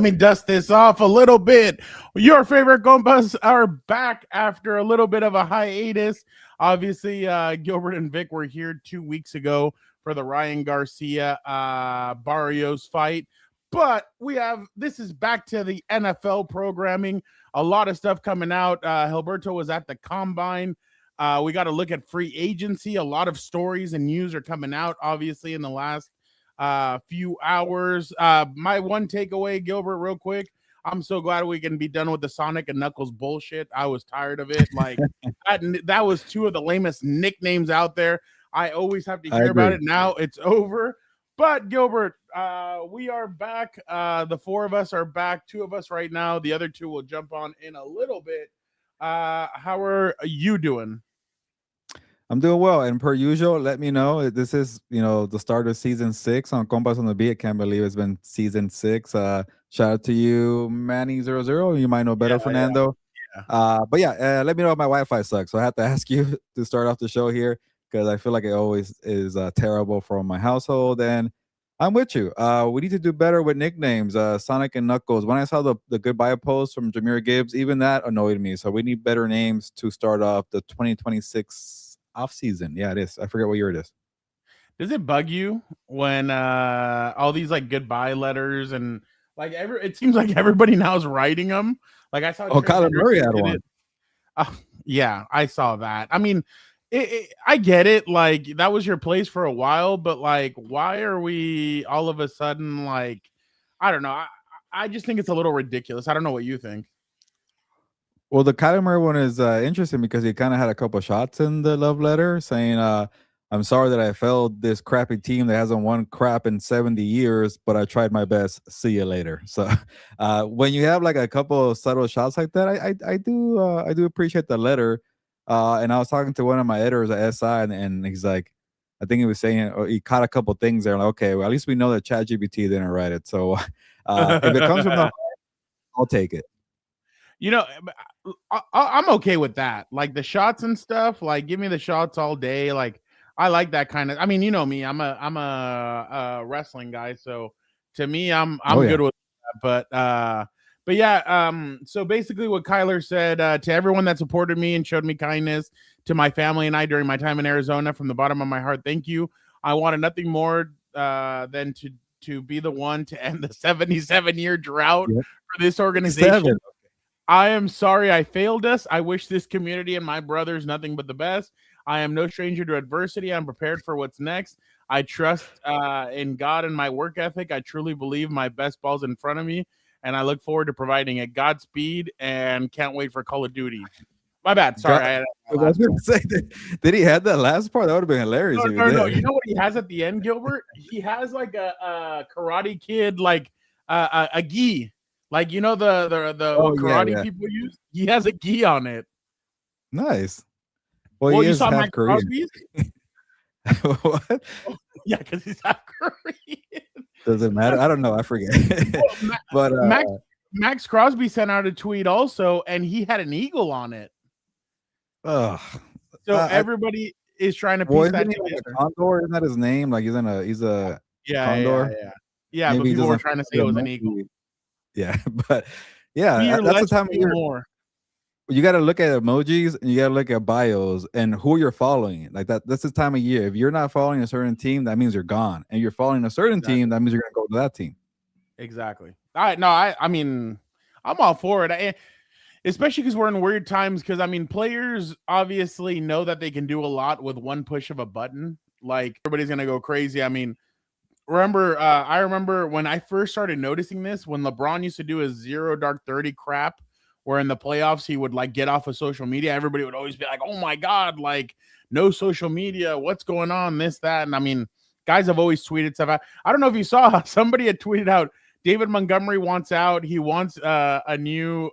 let me dust this off a little bit. Your favorite Compas are back after a little bit of a hiatus. Obviously, Gilbert and Vic were here 2 weeks ago for the Ryan Garcia Barrios fight. But this is back to the NFL programming. A lot of stuff coming out. Gilberto was at the Combine. We got to look at free agency. A lot of stories and news are coming out, obviously, in the last few hours. My one takeaway, Gilbert, real quick. I'm so glad we can be done with the Sonic and Knuckles bullshit. I was tired of it. Like that was two of the lamest nicknames out there. I always have to hear about it. Now it's over. But Gilbert, we are back. The four of us are back. Two of us right now. The other two will jump on in a little bit. How are you doing? I'm doing well, and per usual, let me know. This is, the start of season 6 on Compas on the Beat. I can't believe it's been season 6. Shout out to you, Manny00. You might know better, Fernando. Yeah. But yeah, let me know if my Wi-Fi sucks. So I have to ask you to start off the show here because I feel like it always is terrible for my household. And I'm with you. We need to do better with nicknames. Sonic and Knuckles. When I saw the goodbye post from Jameer Gibbs, even that annoyed me. So we need better names to start off the 2026 offseason. Yeah, it is. I forget what year it is. Does it bug you when all these like goodbye letters and like it seems like everybody now is writing them? Like I saw Kyler Murray had one. Yeah, I saw that. I mean, I get it. Like that was your place for a while, but like, why are we all of a sudden like, I don't know. I just think it's a little ridiculous. I don't know what you think. Well, the Kyler Murray one is interesting because he kind of had a couple of shots in the love letter saying, I'm sorry that I failed this crappy team that hasn't won crap in 70 years, but I tried my best. See you later. So when you have like a couple of subtle shots like that, I do appreciate the letter. And I was talking to one of my editors at SI, and he's like, I think he was saying he caught a couple things there. Like, okay, well, at least we know that ChatGPT didn't write it. So if it comes from the heart, I'll take it. I'm okay with that. Like the shots and stuff, like give me the shots all day. Like I like that kind of, I mean, you know me, I'm a wrestling guy. So to me, I'm good with that. But yeah, so basically what Kyler said, to everyone that supported me and showed me kindness, to my family and I during my time in Arizona, from the bottom of my heart, thank you. I wanted nothing more than to be the one to end the 77-year drought for this organization. I am sorry I failed us. I wish this community and my brothers nothing but the best. I am no stranger to adversity. I'm prepared for what's next. I trust in God and my work ethic. I truly believe my best ball's in front of me, and I look forward to providing it. Godspeed, and can't wait for Call of Duty. My bad. Sorry. I was going to say, did he have that last part? That would have been hilarious. No. You know what he has at the end, Gilbert? He has like a Karate Kid, like a gi. Like, you know, the karate people use? He has a gi on it. Nice. Well, he is half Korean. What? Oh, yeah, because he's half Korean. Does it matter? I don't know. I forget. But Max Crosby sent out a tweet also, and he had an eagle on it. So everybody is trying to piece that together. Like a condor, isn't that his name? Like he's a condor. Yeah, but people were trying to say it was an eagle. Yeah, but yeah, that's the time of year. More. You got to look at emojis and you got to look at bios and who you're following. Like that's the time of year. If you're not following a certain team, that means you're gone. And you're following a certain team, that means you're going to go to that team. Exactly. I mean, I'm all for it. Especially because we're in weird times. Because I mean, players obviously know that they can do a lot with one push of a button. Like everybody's going to go crazy. I mean, I remember when I first started noticing this, when LeBron used to do his 0 dark 30 crap, where in the playoffs he would like get off of social media. Everybody would always be like, oh my God, like no social media. What's going on? This, that. And I mean, guys have always tweeted stuff. I don't know if you saw, somebody had tweeted out, David Montgomery wants out. He wants a new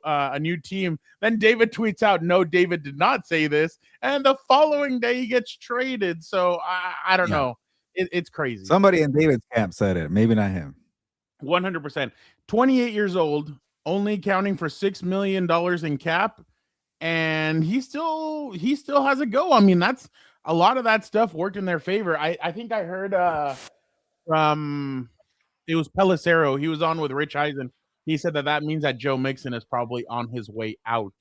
team. Then David tweets out, no, David did not say this. And the following day he gets traded. So I don't know. It's crazy. Somebody in David's camp said it. Maybe not him. 100%. 28 years old, only accounting for $6 million in cap, and he still has a go. I mean, that's a lot of that stuff worked in their favor. I think I heard from it was Pelissero. He was on with Rich Eisen. he said that means that Joe Mixon is probably on his way out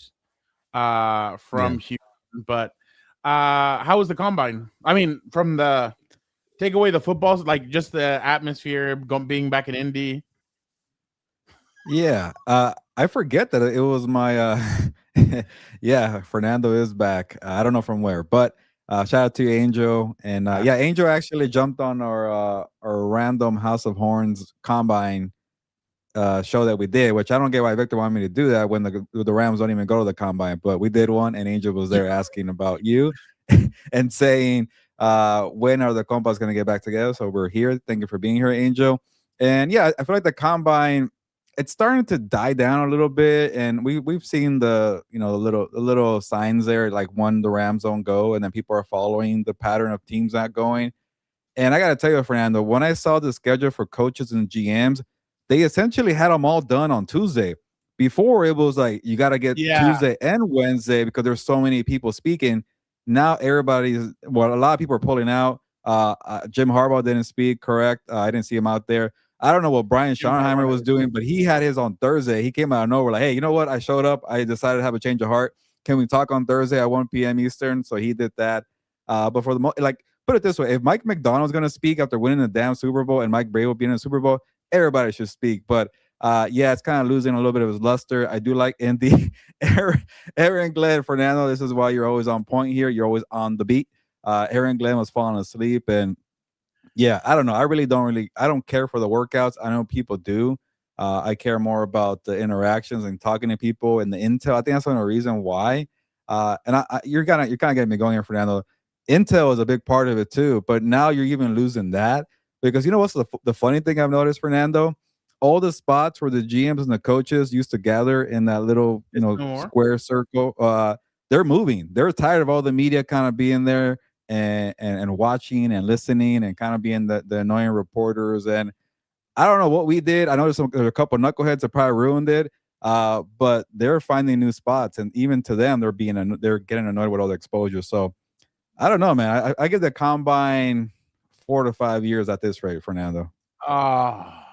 Yeah. from Houston. But how was the combine? I mean, from the take away the footballs, like just the atmosphere, being back in Indy. Yeah. I forget that it was my yeah, Fernando is back. I don't know from where, but shout out to Angel. And yeah, Angel actually jumped on our random House of Horns combine show that we did, which I don't get why Victor wanted me to do that when the Rams don't even go to the combine, but we did one, and Angel was there asking about you and saying when are the Compas going to get back together. So we're here. Thank you for being here, Angel. And yeah, I feel like the combine, it's starting to die down a little bit, and we've seen the the little signs there, like when the Rams don't go, and then people are following the pattern of teams not going. And I got to tell you, Fernando, when I saw the schedule for coaches and GMs, they essentially had them all done on Tuesday. Before it was like you got to get Yeah, Tuesday and Wednesday because there's so many people speaking. Now everybody's a lot of people are pulling out. Jim Harbaugh didn't speak, correct? I didn't see him out there. I don't know what Brian Jim Harbaugh Schottenheimer was never doing, speaks. but he had his on Thursday. He came out of nowhere like, hey, you know what? I showed up. I decided to have a change of heart. Can we talk on Thursday at 1 p.m. Eastern? So he did that. But for the like, put it this way: if Mike McDonald's going to speak after winning the damn Super Bowl and Mike Brable being in the Super Bowl, everybody should speak. But yeah, it's kind of losing a little bit of his luster. I do like Indy. Aaron Glenn, Fernando, this is why you're always on point here. You're always on the beat. Aaron Glenn was falling asleep, and yeah, I don't know. I don't care for the workouts. I know people do. I care more about the interactions and talking to people and the intel. I think that's one reason why. And you're kind of getting me going here, Fernando. Intel is a big part of it too, but now you're even losing that because you know what's the funny thing I've noticed, Fernando? All the spots where the GMs and the coaches used to gather in that little It's no more. square circle, they're moving. They're tired of all the media kind of being there and watching and listening and kind of being the annoying reporters. And I don't know what we did. I know there's a couple knuckleheads that probably ruined it. But they're finding new spots, and even to them, they're getting annoyed with all the exposure. So I don't know, man. I give the combine 4 to 5 years at this rate, Fernando. Ah,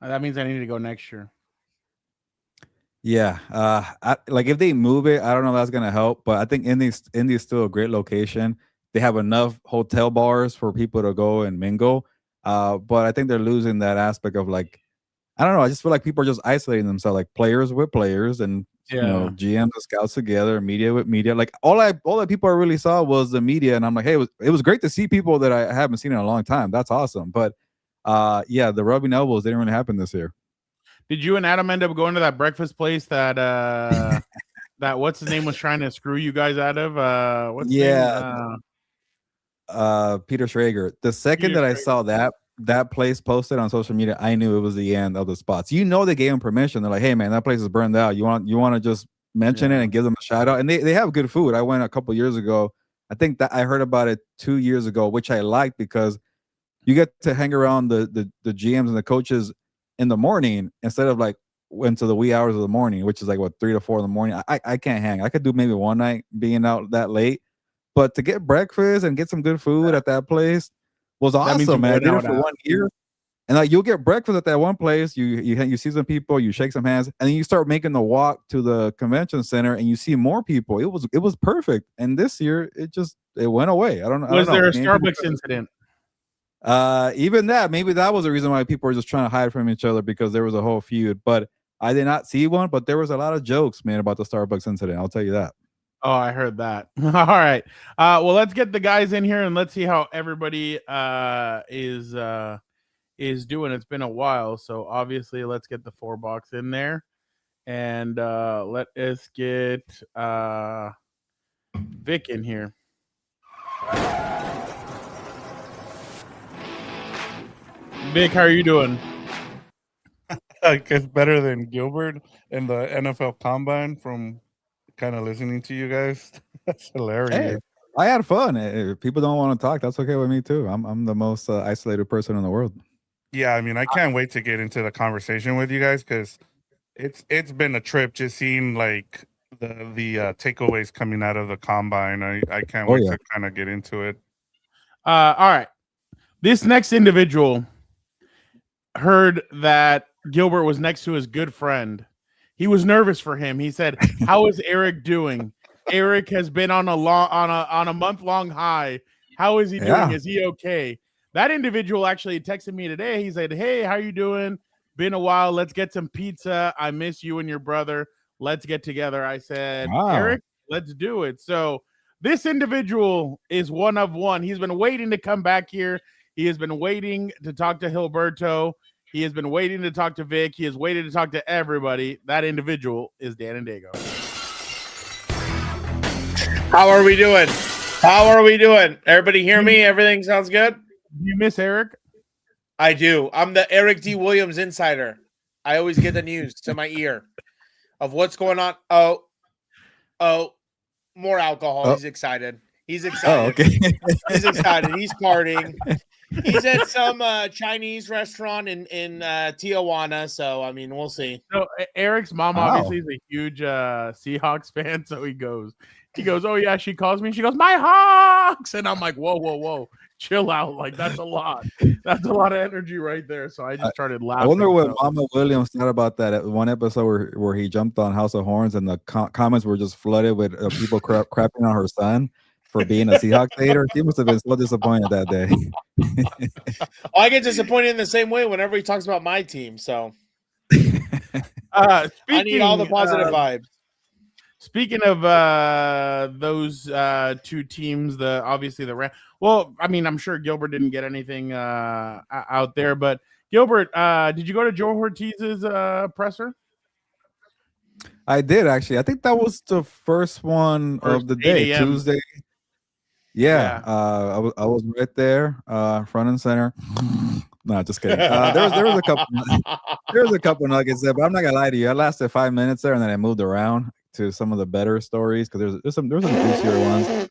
that means I need to go next year. Yeah, like if they move it, I don't know if that's gonna help, but I think Indy's still a great location. They have enough hotel bars for people to go and mingle, but I think they're losing that aspect of like I don't know. I just feel like people are just isolating themselves, like players with players, and Yeah. GMs and scouts together, media with media. Like all that people I really saw was the media, and I'm like, hey, it was great to see people that I haven't seen in a long time. That's awesome, but yeah, the rubbing elbows didn't really happen this year. Did you and Adam end up going to that breakfast place that that what's his name was trying to screw you guys out of? What's his name? Yeah, Peter Schrager. The second Peter that I Schrager. saw that place posted on social media, I knew it was the end of the spots. You know, they gave him permission. They're like, "Hey, man, that place is burned out. You want to just mention it Yeah. and give them a shout out." And they have good food. I went a couple years ago. I think that I heard about it 2 years ago, which I liked because you get to hang around the GMs and the coaches in the morning instead of like went to the wee hours of the morning, which is like what 3 to 4 in the morning. I can't hang. I could do maybe one night being out that late, but to get breakfast and get some good food at that place was That means awesome, you man. I went did it out for at. 1 year, and like you'll get breakfast at that one place. You see some people, you shake some hands, and then you start making the walk to the convention center, and you see more people. It was perfect, and this year it went away. I don't Was know. there a Maybe people Starbucks incident? even that, maybe that was the reason why people were just trying to hide from each other because there was a whole feud. But I did not see one, but there was a lot of jokes, man, about the Starbucks incident. I'll tell you that. Oh, I heard that. All right. Well, let's get the guys in here and let's see how everybody is doing. It's been a while, so obviously let's get the 4 box in there and let us get Vic in here. Vic, how are you doing? I guess better than Gilbert in the NFL Combine from kind of listening to you guys. That's Hey, hilarious. I had fun. If people don't want to talk, that's okay with me too. I'm the most isolated person in the world. Yeah, I mean, I can't wait to get into the conversation with you guys because it's been a trip just seeing like the takeaways coming out of the combine. I can't Oh wait yeah. to kind of get into it. All right. This next individual heard that Gilbert was next to his good friend. He was nervous for him. He said, "How is Eric doing? Eric has been on a month-long high. How is he doing? Yeah. Is he okay?" That individual actually texted me today. He said, "Hey, how you doing? Been a while. Let's get some pizza. I miss you and your brother. Let's get together." I said, Wow. "Eric, let's do it." So this individual is one of one. He's been waiting to come back here. He has been waiting to talk to Gilberto. He has been waiting to talk to Vic. He has waited to talk to everybody. That individual is Dan and Dago. How are we doing? How are we doing? Everybody hear me? Everything sounds good? Do you miss Eric? I do. I'm the Eric D. Williams insider. I always get the news to my ear of what's going on. Oh, more alcohol. Oh. He's excited. He's excited. Oh, okay. He's excited. He's partying. He's at some Chinese restaurant in Tijuana. So, I mean, we'll see. So Eric's mom Wow. obviously is a huge Seahawks fan. So he goes, "Oh yeah," she calls me. She goes, "My Hawks," and I'm like, "Whoa, chill out! Like that's a lot. That's a lot of energy right there." So I just started laughing. I wonder what So- Mama Williams thought about that at one episode where he jumped on House of Horns and the comments were just flooded with people crapping on her son for being a Seahawks hater. He must have been so disappointed that day. I get disappointed in the same way whenever he talks about my team. So speaking, I need all the positive vibes. Speaking of those two teams, obviously the Rams. Well, I mean, I'm sure Gilbert didn't get anything out there, but Gilbert, did you go to Joe Ortiz's presser? I did actually. I think that was the first one of the day, 8 a.m. Tuesday. Yeah, Yeah. I was right there, front and center. No, just kidding. There was a couple nuggets there, but I'm not gonna lie to you. I lasted 5 minutes there, and then I moved around there some of the better stories because there's some juicier ones.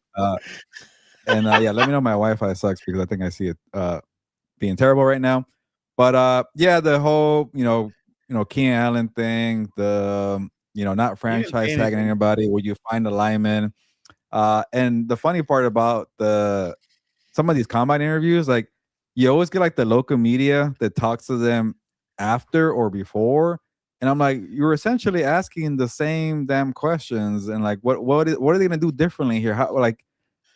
Yeah, let me know my Wi-Fi sucks because I think I see it being terrible right now. But yeah, the whole Keenan Allen thing, the not franchise tagging anybody, where you find the lineman. And the funny part about some of these combine interviews, like you always get like the local media that talks to them after or before, and I'm like, you're essentially asking the same damn questions, and like, what are they gonna do differently here? How, like,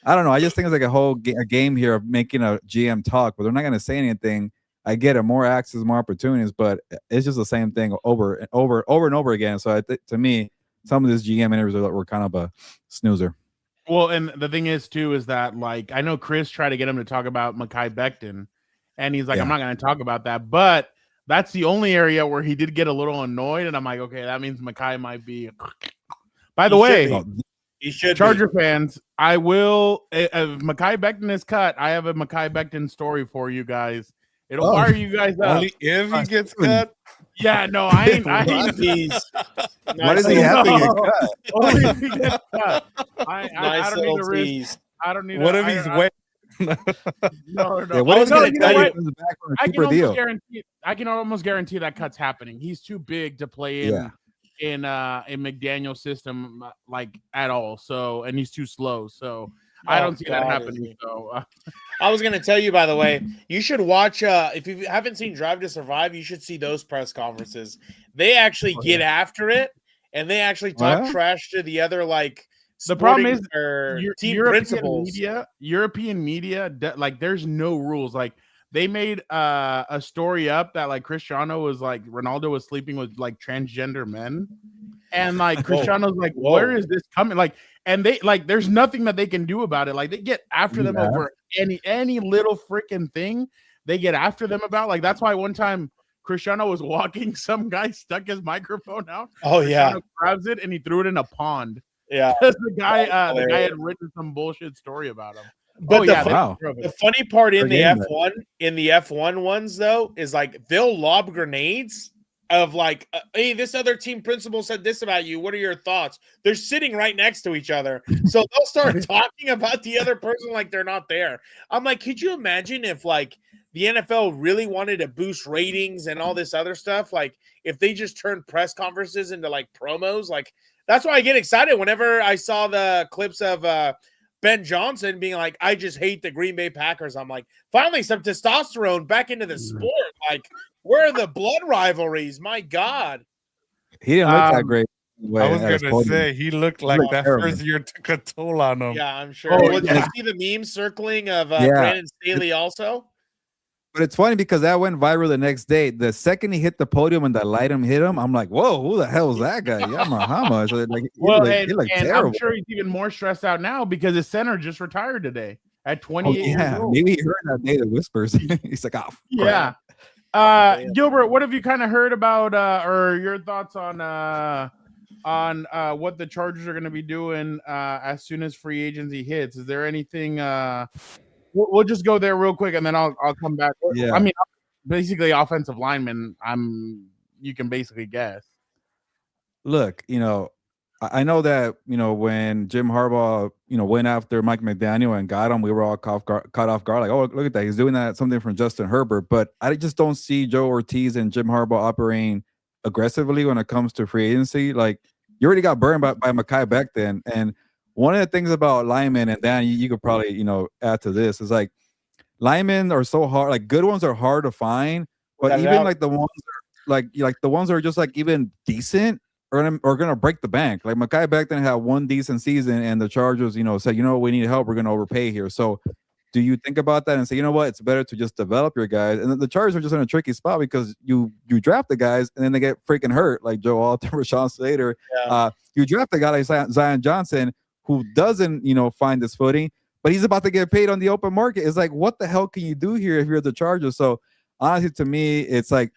I don't know. I just think it's like a whole a game here of making a GM talk, but they're not gonna say anything. I get it, more access, more opportunities, but it's just the same thing over and over again. So to me, some of these GM interviews were kind of a snoozer. Well, and the thing is too is that like I know Chris tried to get him to talk about Mekhi Becton, and he's like, Yeah. I'm not going to talk about that. But that's the only area where he did get a little annoyed, and I'm like, okay, that means Mekhi might be. By the way, He should Charger fans, I will. If Mekhi Becton is cut, I have a Mekhi Becton story for you guys. It'll fire you guys up. Only if he gets cut. Yeah, no, I ain't. Why does he have to get cut? Only if he gets cut. I don't need to risk. tease. I don't need. What if he's wet? No. Yeah, what if No, he you know what? comes back for a I cheaper deal? can almost guarantee that cut's happening. He's too big to play in McDaniel's system like at all. So, and he's too slow. So I don't see that happening. So I was going to tell you, by the way, you should watch. If you haven't seen Drive to Survive, you should see those press conferences. They actually get after it, and they actually talk trash to the other like. The problem is team European principals. European media, like there's no rules. Like they made a story up that like Cristiano was like Ronaldo was sleeping with like transgender men, and like Cristiano's like, where is this coming? Like, and they like there's nothing that they can do about it. Like they get after them over any little freaking thing. They get after them about. Like that's why one time Cristiano was walking, some guy stuck his microphone out. Oh Cristiano grabs it and he threw it in a pond. Yeah, because the guy had written some bullshit story about him. But the the funny part in the F1 ones though is like they'll lob grenades of like, hey, this other team principal said this about you. What are your thoughts? They're sitting right next to each other, so they'll start talking about the other person like they're not there. I'm like, could you imagine if like the NFL really wanted to boost ratings and all this other stuff? Like if they just turned press conferences into like promos, like. That's why I get excited whenever I saw the clips of Ben Johnson being like, I just hate the Green Bay Packers. I'm like, finally, some testosterone back into the sport. Like, Where are the blood rivalries? My God. He didn't look that great. I was gonna say he looked like looked that terrible. first year took a toll on him. Yeah, I'm sure. Oh, Well, did yeah. you see the meme circling of Yeah. Brandon Staley also? But it's funny because that went viral the next day. The second he hit the podium and the light hit him, I'm like, whoa, who the hell is that guy? Yamahama. So like, he looked terrible. I'm sure he's even more stressed out now because his center just retired today at 28 years old. Maybe he heard that day the whispers. He's like, oh, yeah. Gilbert, what have you kind of heard about or your thoughts on what the Chargers are going to be doing as soon as free agency hits? Is there anything we'll just go there real quick and then I'll come back. Yeah. I mean, basically offensive lineman, you can basically guess. Look, I know that, when Jim Harbaugh, went after Mike McDaniel and got him, we were all caught off guard. Like, oh, look at that. He's doing that, something from Justin Herbert. But I just don't see Joe Ortiz and Jim Harbaugh operating aggressively when it comes to free agency. Like, you already got burned by Mekhi back then. And one of the things about linemen, and Dan, you could probably, add to this, is like linemen are so hard. Like, good ones are hard to find. But even like the ones like the ones that are just like even decent, are gonna break the bank. Like Mekhi back then had one decent season, and the Chargers, said, we need help. We're gonna overpay here. So, do you think about that and say, you know what, it's better to just develop your guys? And the Chargers are just in a tricky spot because you draft the guys and then they get freaking hurt, like Joe Alton, Rashawn Slater. Yeah. You draft a guy like Zion Johnson who doesn't, find his footing, but he's about to get paid on the open market. It's like, what the hell can you do here if you're the Chargers? So, honestly, to me, it's like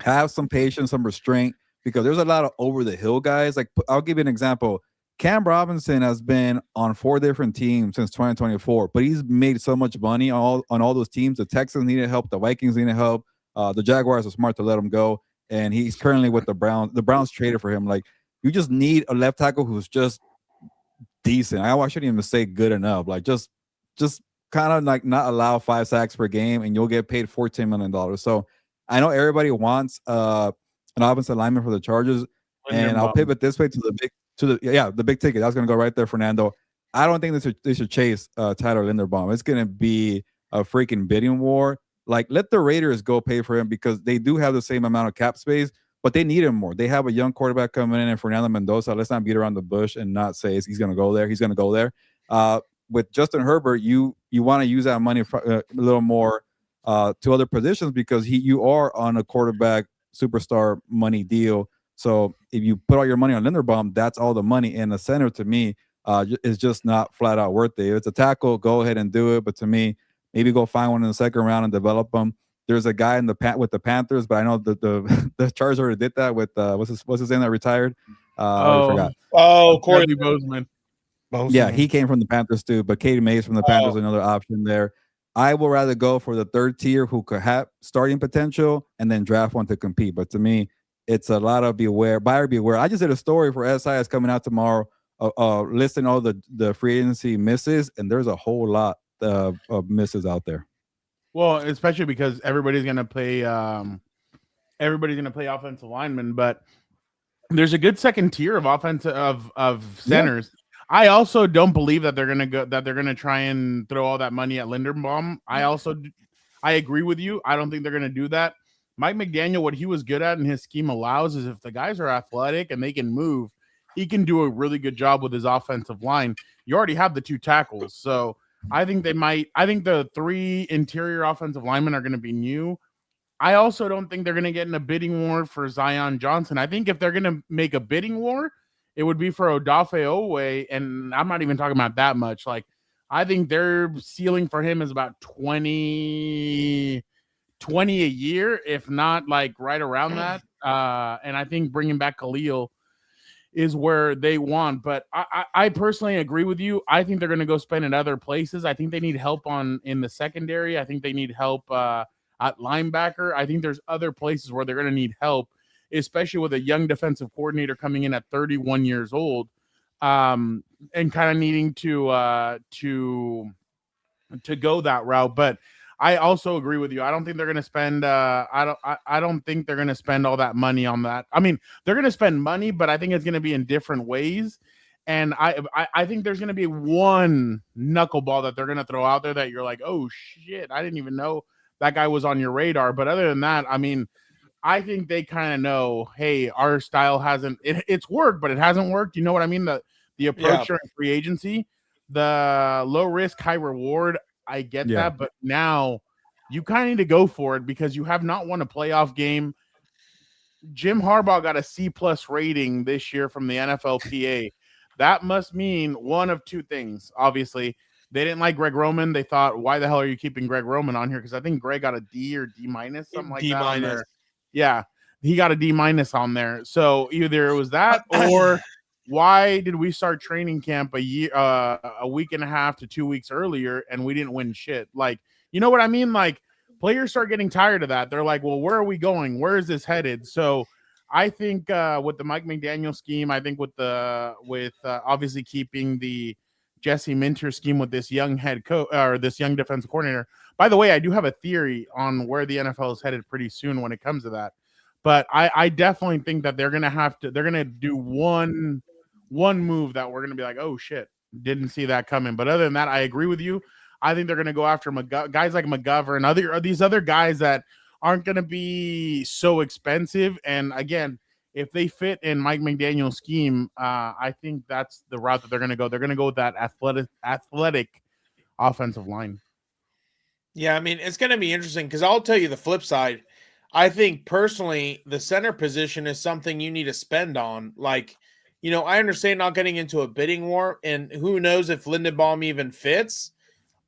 have some patience, some restraint. Because there's a lot of over-the-hill guys. Like, I'll give you an example. Cam Robinson has been on 4 different teams since 2024, but he's made so much money on all those teams. The Texans needed help. The Vikings needed help. The Jaguars are smart to let him go, and he's currently with the Browns. The Browns traded for him. Like, you just need a left tackle who's just decent. I shouldn't even say good enough. Like, just kind of like not allow 5 sacks per game, and you'll get paid $14 million. So I know everybody wants an offensive lineman for the Chargers, and I'll pivot this way to the big ticket. I was going to go right there, Fernando. I don't think they should chase Tyler Linderbaum. It's going to be a freaking bidding war. Like, let the Raiders go pay for him because they do have the same amount of cap space, but they need him more. They have a young quarterback coming in, and Fernando Mendoza. Let's not beat around the bush and not say he's going to go there. He's going to go there. With Justin Herbert, you want to use that money for, a little more to other positions because you are on a quarterback superstar money deal. So if you put all your money on Linderbaum, that's all the money. And the center, to me, is just not flat out worth it. If it's a tackle, go ahead and do it. But to me, maybe go find one in the second round and develop them. There's a guy with the Panthers, but I know the Chargers already did that with what's his name that retired? I forgot. Oh, Corey Bozeman. Yeah, he came from the Panthers too. But Katie Mays from the Panthers, another option there. I will rather go for the third tier who could have starting potential and then draft one to compete. But to me, it's a lot of buyer beware. I just did a story for SIS coming out tomorrow, listing all the free agency misses, and there's a whole lot of misses out there. Well, especially because everybody's gonna play offensive linemen, but there's a good second tier of of centers. Yeah. I also don't believe that they're gonna try and throw all that money at Linderbaum. I agree with you. I don't think they're gonna do that. Mike McDaniel, what he was good at and his scheme allows is if the guys are athletic and they can move, he can do a really good job with his offensive line. You already have the 2 tackles, so I think the 3 interior offensive linemen are going to be new. I also don't think they're going to get in a bidding war for Zion Johnson. I think if they're going to make a bidding war, it would be for Odafe Oweh, and I'm not even talking about that much. Like, I think their ceiling for him is about 20 a year, if not like right around that. And I think bringing back Khalil is where they want. But I personally agree with you. I think they're going to go spend in other places. I think they need help in the secondary. I think they need help at linebacker. I think there's other places where they're going to need help, especially with a young defensive coordinator coming in at 31 years old, and kind of needing to go that route. But I also agree with you. I don't think they're going to spend. I don't think they're going to spend all that money on that. I mean, they're going to spend money, but I think it's going to be in different ways. And I think there's going to be one knuckleball that they're going to throw out there that you're like, oh shit, I didn't even know that guy was on your radar. But other than that, I mean, I think they kind of know, hey, our style hasn't it's worked, but it hasn't worked. You know what I mean? The approach during free agency, the low risk, high reward. I get that, but now you kind of need to go for it because you have not won a playoff game. Jim Harbaugh got a C+ rating this year from the NFLPA. That must mean one of two things. Obviously, they didn't like Greg Roman. They thought, why the hell are you keeping Greg Roman on here? Because I think Greg got a D or D-, something like that on there. Yeah, he got a D- on there. So either it was that or why did we start training camp a week and a half to 2 weeks earlier and we didn't win shit? Like, you know what I mean? Like, players start getting tired of that. They're like, well, where are we going? Where is this headed? So I think with the Mike McDaniel scheme, I think with obviously keeping the Jesse Minter scheme with this young head coach or this young defensive coordinator. By the way, I do have a theory on where the NFL is headed pretty soon when it comes to that. But I definitely think that they're gonna do one move that we're gonna be like, oh shit, didn't see that coming. But other than that, I agree with you. I think they're gonna go after guys like McGovern, these other guys that aren't gonna be so expensive. And again, if they fit in Mike McDaniel's scheme, I think that's the route that they're gonna go. They're gonna go with that athletic offensive line. Yeah, I mean, it's going to be interesting because I'll tell you the flip side. I think personally, the center position is something you need to spend on. Like, I understand not getting into a bidding war, and who knows if Lindenbaum even fits.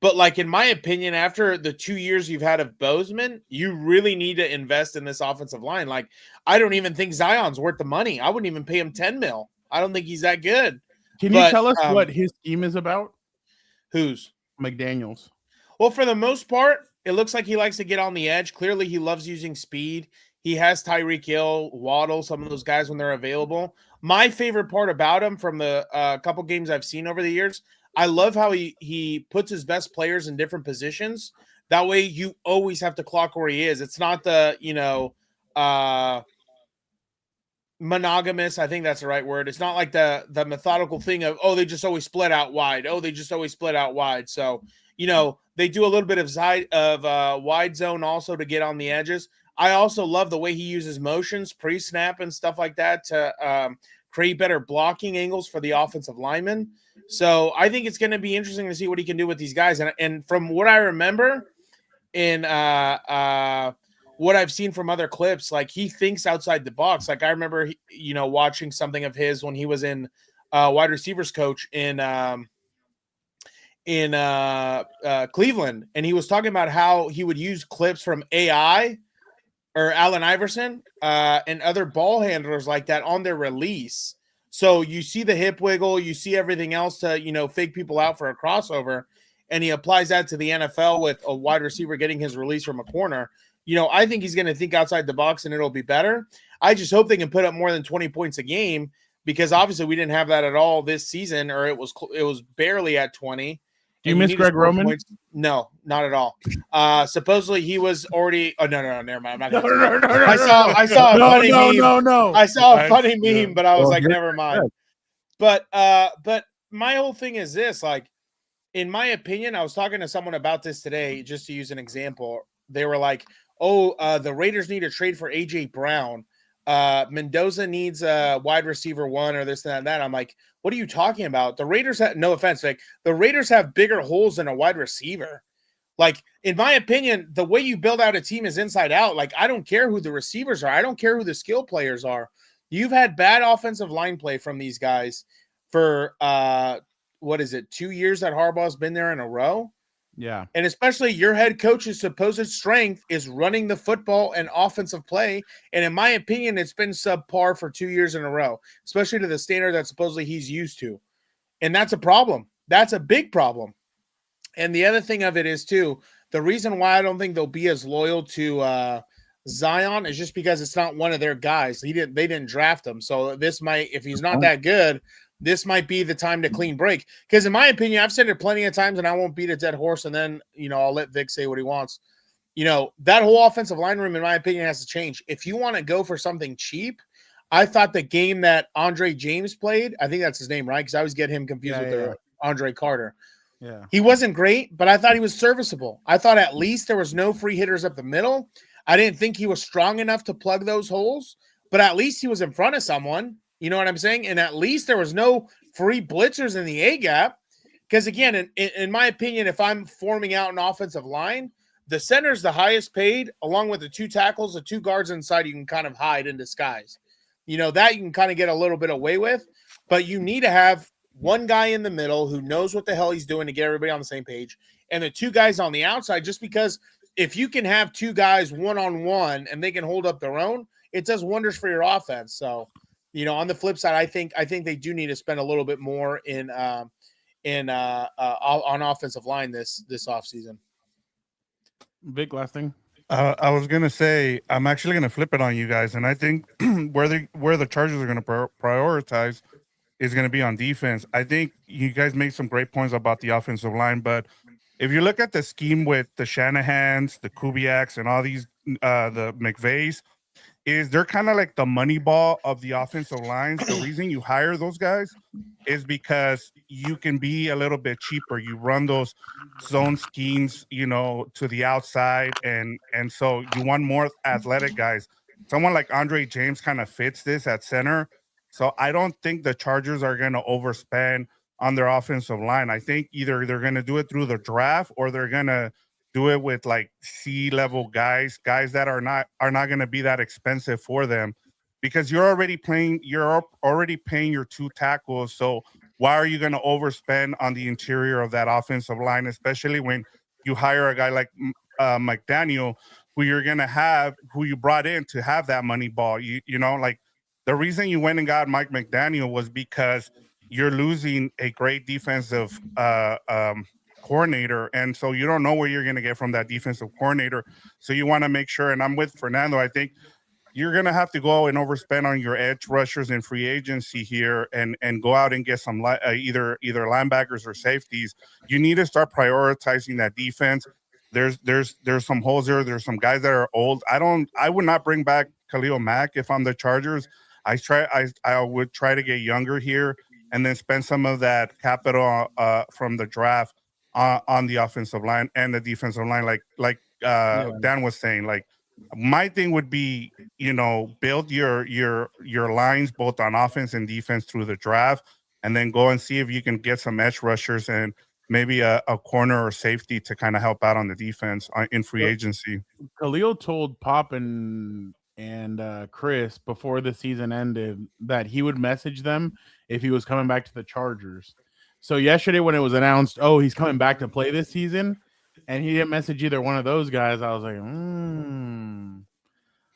But, like, in my opinion, after the 2 years you've had of Bozeman, you really need to invest in this offensive line. Like, I don't even think Zion's worth the money. I wouldn't even pay him $10 million. I don't think he's that good. Can you tell us what his scheme is about? Whose? McDaniel's. Well, for the most part, it looks like he likes to get on the edge. Clearly, he loves using speed. He has Tyreek Hill, Waddle, some of those guys when they're available. My favorite part about him from the couple games I've seen over the years, I love how he puts his best players in different positions. That way, you always have to clock where he is. It's not the, monogamous. I think that's the right word. It's not like the methodical thing of, oh, they just always split out wide. Oh, they just always split out wide. So, they do a little bit of wide zone also to get on the edges. I also love the way he uses motions, pre-snap and stuff like that to create better blocking angles for the offensive linemen. So I think it's going to be interesting to see what he can do with these guys. And from what I remember in what I've seen from other clips, like he thinks outside the box. Like I remember, watching something of his when he was in wide receivers coach in Cleveland, and he was talking about how he would use clips from AI or Allen Iverson and other ball handlers like that on their release. So you see the hip wiggle, you see everything else to, fake people out for a crossover, and he applies that to the NFL with a wide receiver getting his release from a corner. I think he's going to think outside the box and it'll be better. I just hope they can put up more than 20 points a game because obviously we didn't have that at all this season, or it was barely at 20. Do you miss Greg Roman? Points. No, not at all. Supposedly he was already. Oh no, never mind. I'm not gonna I saw a funny meme. No. I saw a funny meme, but I was like, never mind. But my whole thing is this: like, in my opinion, I was talking to someone about this today, just to use an example. They were like, "Oh, the Raiders need to trade for AJ Brown. Mendoza needs a wide receiver one or this and that." I'm like, what are you talking about? The Raiders have, no offense, like the Raiders have bigger holes than a wide receiver. Like, in my opinion, the way you build out a team is inside out. Like, I don't care who the receivers are. I don't care who the skill players are. You've had bad offensive line play from these guys for 2 years that Harbaugh's been there in a row. Yeah. And especially your head coach's supposed strength is running the football and offensive play. And in my opinion, it's been subpar for 2 years in a row, especially to the standard that supposedly he's used to. And that's a problem. That's a big problem. And the other thing of it is, too, the reason why I don't think they'll be as loyal to Zion is just because it's not one of their guys. They didn't draft him. So this might, if he's not that good, this might be the time to clean break. Because in my opinion, I've said it plenty of times and I won't beat a dead horse. And then, I'll let Vic say what he wants. That whole offensive line room, in my opinion, has to change. If you want to go for something cheap, I thought the game that Andre James played, I think that's his name, right? Because I always get him confused with Andre Carter. Yeah. He wasn't great, but I thought he was serviceable. I thought at least there was no free hitters up the middle. I didn't think he was strong enough to plug those holes, but at least he was in front of someone. You know what I'm saying? And at least there was no free blitzers in the A gap. Because again, in my opinion, if I'm forming out an offensive line, the center's the highest paid, along with the 2 tackles, the 2 guards inside you can kind of hide in disguise. You know, that you can kind of get a little bit away with, but you need to have one guy in the middle who knows what the hell he's doing to get everybody on the same page, and the 2 guys on the outside, just because if you can have 2 guys one-on-one and they can hold up their own, it does wonders for your offense. So, you know, on the flip side, I think they do need to spend a little bit more on offensive line this offseason. Vic, last thing. I was gonna say I'm actually gonna flip it on you guys, and I think where the Chargers are gonna prioritize is gonna be on defense. I think you guys made some great points about the offensive line, but if you look at the scheme with the Shanahans, the Kubiaks, and all these the McVays, is they're kind of like the money ball of the offensive lines. The reason you hire those guys is because you can be a little bit cheaper. You run those zone schemes, you know, to the outside, and so you want more athletic guys. Someone like Andre James kind of fits this at center. So I don't think the Chargers are going to overspend on their offensive line. I think either they're going to do it through the draft or they're going to do it with like C-level guys that are not going to be that expensive for them, because you're already paying your 2 tackles. So why are you going to overspend on the interior of that offensive line, especially when you hire a guy like McDaniel, who you brought in to have that money ball? You know, like the reason you went and got Mike McDaniel was because you're losing a great defensive coordinator, and so you don't know what you're going to get from that defensive coordinator. So you want to make sure, and I'm with Fernando, I think you're going to have to go and overspend on your edge rushers in free agency here, and go out and get some either linebackers or safeties. You need to start prioritizing that defense. There's some holes there. There's some guys that are old. I would not bring back Khalil Mack if I'm the Chargers. I would try to get younger here and then spend some of that capital from the draft on the offensive line and the defensive line, like Dan was saying. Like, my thing would be, you know, build your lines both on offense and defense through the draft, and then go and see if you can get some edge rushers and maybe a corner or safety to kind of help out on the defense in free agency. Khalil told Pop and Chris before the season ended that he would message them if he was coming back to the Chargers. So yesterday when it was announced, oh, he's coming back to play this season, and he didn't message either one of those guys, I was like, I'm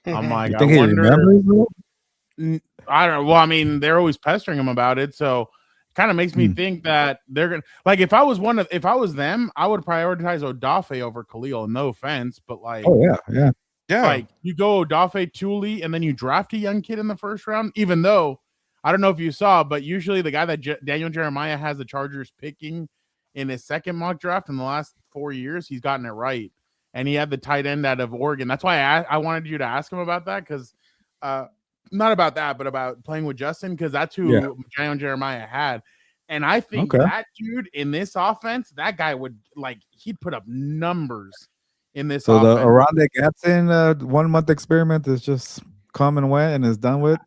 like, I wonder. I don't know. Well, I mean, they're always pestering him about it, so it kind of makes me think that they're gonna, like, if I was them, I would prioritize Odafe over Khalil. No offense, but like, yeah. Like, you go Odafe, Thule, and then you draft a young kid in the first round, even though I don't know if you saw, but usually the guy that Daniel Jeremiah has the Chargers picking in his second mock draft in the last 4 years, he's gotten it right. And he had the tight end out of Oregon. That's why I wanted you to ask him about that, because not about that, but about playing with Justin, because that's who Daniel Jeremiah had. And I think that dude in this offense, that guy would, like, he'd put up numbers in this offense. So the Aranda Gatson 1 month experiment is just come and went and is done with.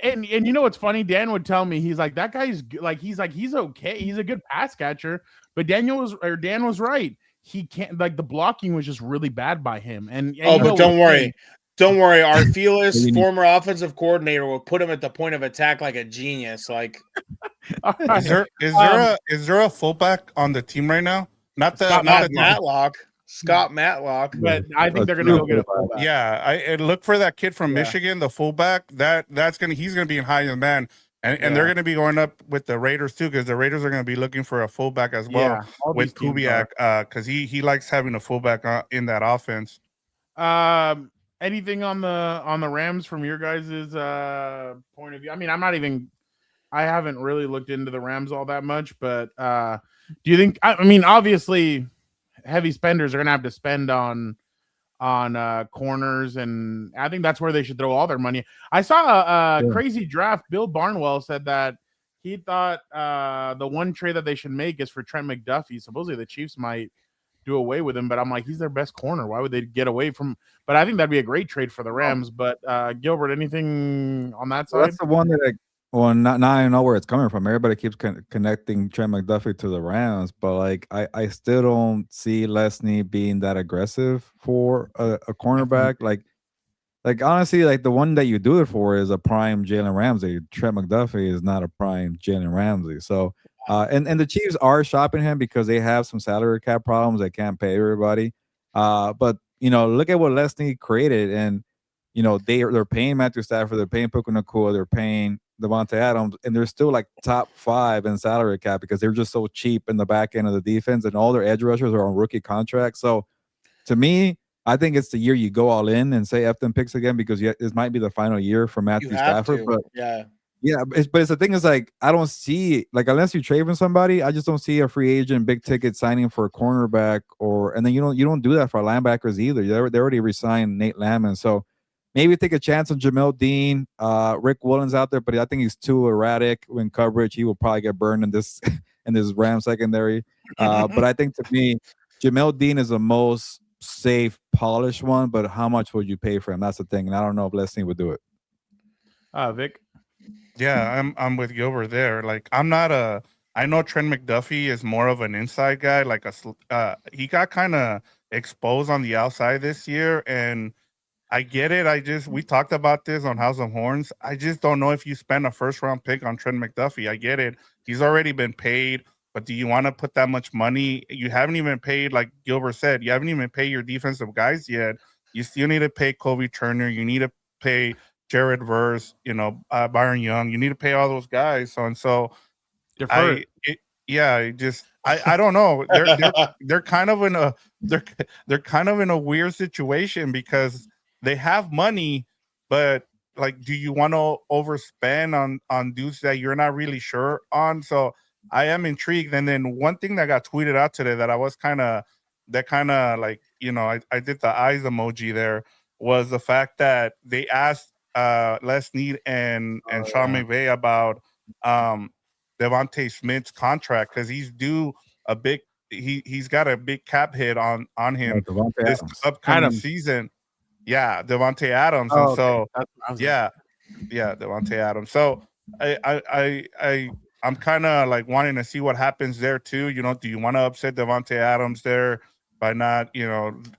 And you know what's funny? Dan would tell me, he's like, that guy's like, he's okay. He's a good pass catcher. But Dan was right. He can't, like, the blocking was just really bad by him. And but don't worry. Don't worry. Our fearless former offensive coordinator will put him at the point of attack like a genius. Like, is there a fullback on the team right now? Not Matlock. Scott Matlock. But I think they're gonna go get a fullback. Yeah, I look for that kid from Michigan, the fullback. He's gonna be in high demand, and they're gonna be going up with the Raiders too, because the Raiders are gonna be looking for a fullback as well with Kubiak, because he likes having a fullback in that offense. Anything on the Rams from your guys' point of view? I mean, I haven't really looked into the Rams all that much, but do you think? I mean, obviously, heavy spenders are going to have to spend on corners, and I think that's where they should throw all their money. I saw a crazy draft. Bill Barnwell said that he thought the one trade that they should make is for Trent McDuffie. Supposedly the Chiefs might do away with him, but I'm like, he's their best corner. Why would they get away from? But I think that'd be a great trade for the Rams. But Gilbert, anything on that Well, side? that's the one that well, not I know where it's coming from. Everybody keeps connecting Trent McDuffie to the Rams, but like I still don't see Lesney being that aggressive for a cornerback. Like honestly, like the one that you do it for is a prime Jalen Ramsey. Trent McDuffie is not a prime Jalen Ramsey. So and the Chiefs are shopping him because they have some salary cap problems. They can't pay everybody. But look at what Lesney created, and they're paying Matthew Stafford, they're paying Puka Nacua, they're paying Devontae Adams, and they're still like top 5 in salary cap because they're just so cheap in the back end of the defense, and all their edge rushers are on rookie contracts. So to me, I think it's the year you go all in and say F them picks again, because this might be the final year for Matthew Stafford. But yeah, but the thing is, like, I don't see, like, unless you trade from somebody, I just don't see a free agent big ticket signing for a cornerback, and then you don't do that for linebackers either. They already re-signed Nate Landman, so maybe take a chance on Jamel Dean. Rick Williams out there, but I think he's too erratic in coverage. He will probably get burned in this in this Ram secondary. But I think, to me, Jamel Dean is the most safe, polished one. But how much would you pay for him? That's the thing, and I don't know if Leslie would do it. Vic. Yeah, I'm with Gilbert there. Like, I know Trent McDuffie is more of an inside guy. Like he got kind of exposed on the outside this year, and I get it. We talked about this on House of Horns. I just don't know if you spend a first round pick on Trent McDuffie. I get it. He's already been paid, but do you want to put that much money? You haven't even paid, like Gilbert said, you haven't even paid your defensive guys yet. You still need to pay Kobe Turner. You need to pay Jared Verse, Byron Young. You need to pay all those guys. So I don't know. They're kind of in a weird situation because they have money, but like, do you want to overspend on dudes that you're not really sure on? So I am intrigued. And then one thing that got tweeted out today that I was kind of like, I did the eyes emoji there, was the fact that they asked Les Need and Sean McVay about Devontae Smith's contract, because he's due a big he's got a big cap hit on him this upcoming season. Yeah, Devontae Adams. And so Devontae Adams. So I'm kind of like wanting to see what happens there too. Do you want to upset Devontae Adams there by not,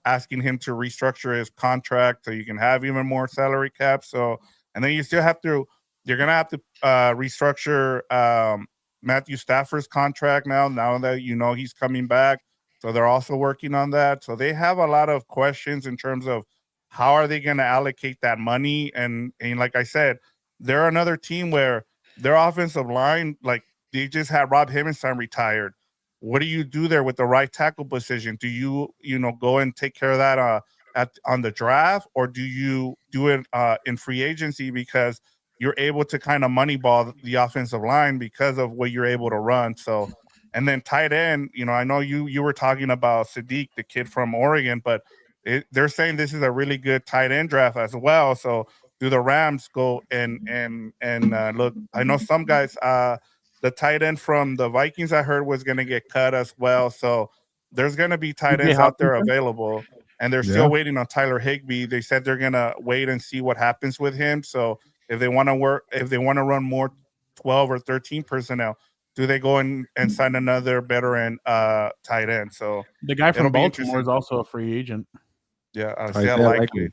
asking him to restructure his contract so you can have even more salary cap? So, and then you're gonna have to restructure Matthew Stafford's contract now that he's coming back. So they're also working on that. So they have a lot of questions in terms of how are they going to allocate that money. And like I said, they're another team where their offensive line, like, they just had Rob Himmelstein retired. What do you do there with the right tackle position? Do you go and take care of that on the draft, or do you do it in free agency because you're able to kind of moneyball the offensive line because of what you're able to run? So, and then tight end, I know you were talking about Sadiq, the kid from Oregon, but they're saying this is a really good tight end draft as well. So do the Rams go and look? I know some guys, the tight end from the Vikings, I heard, was going to get cut as well. So there's going to be tight ends out there available, and they're still waiting on Tyler Higbee. They said they're going to wait and see what happens with him. So if they want to run more 12 or 13 personnel, do they go and sign another veteran tight end? So the guy from Baltimore is also a free agent. Yeah, likely.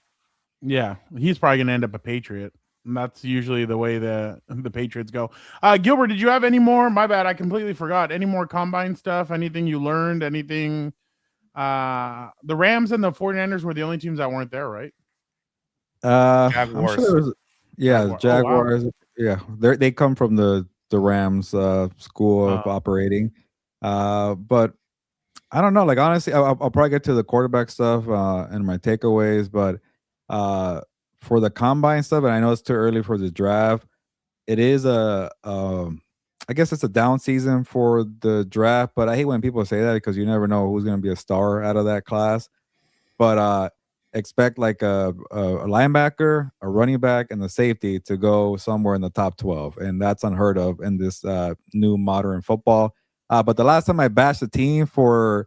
Yeah, he's probably going to end up a Patriot. And that's usually the way the Patriots go. Gilbert, did you have any more? My bad, I completely forgot. Any more combine stuff? Anything you learned? Anything? The Rams and the 49ers were the only teams that weren't there, right? Jaguars. I'm sure Jaguars. Oh, wow. Yeah, they come from the Rams school of operating. But I don't know. Like, honestly, I'll probably get to the quarterback stuff and my takeaways. But for the combine stuff, and I know it's too early for the draft, it is I guess it's a down season for the draft. But I hate when people say that because you never know who's going to be a star out of that class. But expect like a linebacker, a running back, and a safety to go somewhere in the top 12, and that's unheard of in this new modern football. But the last time I bashed the team for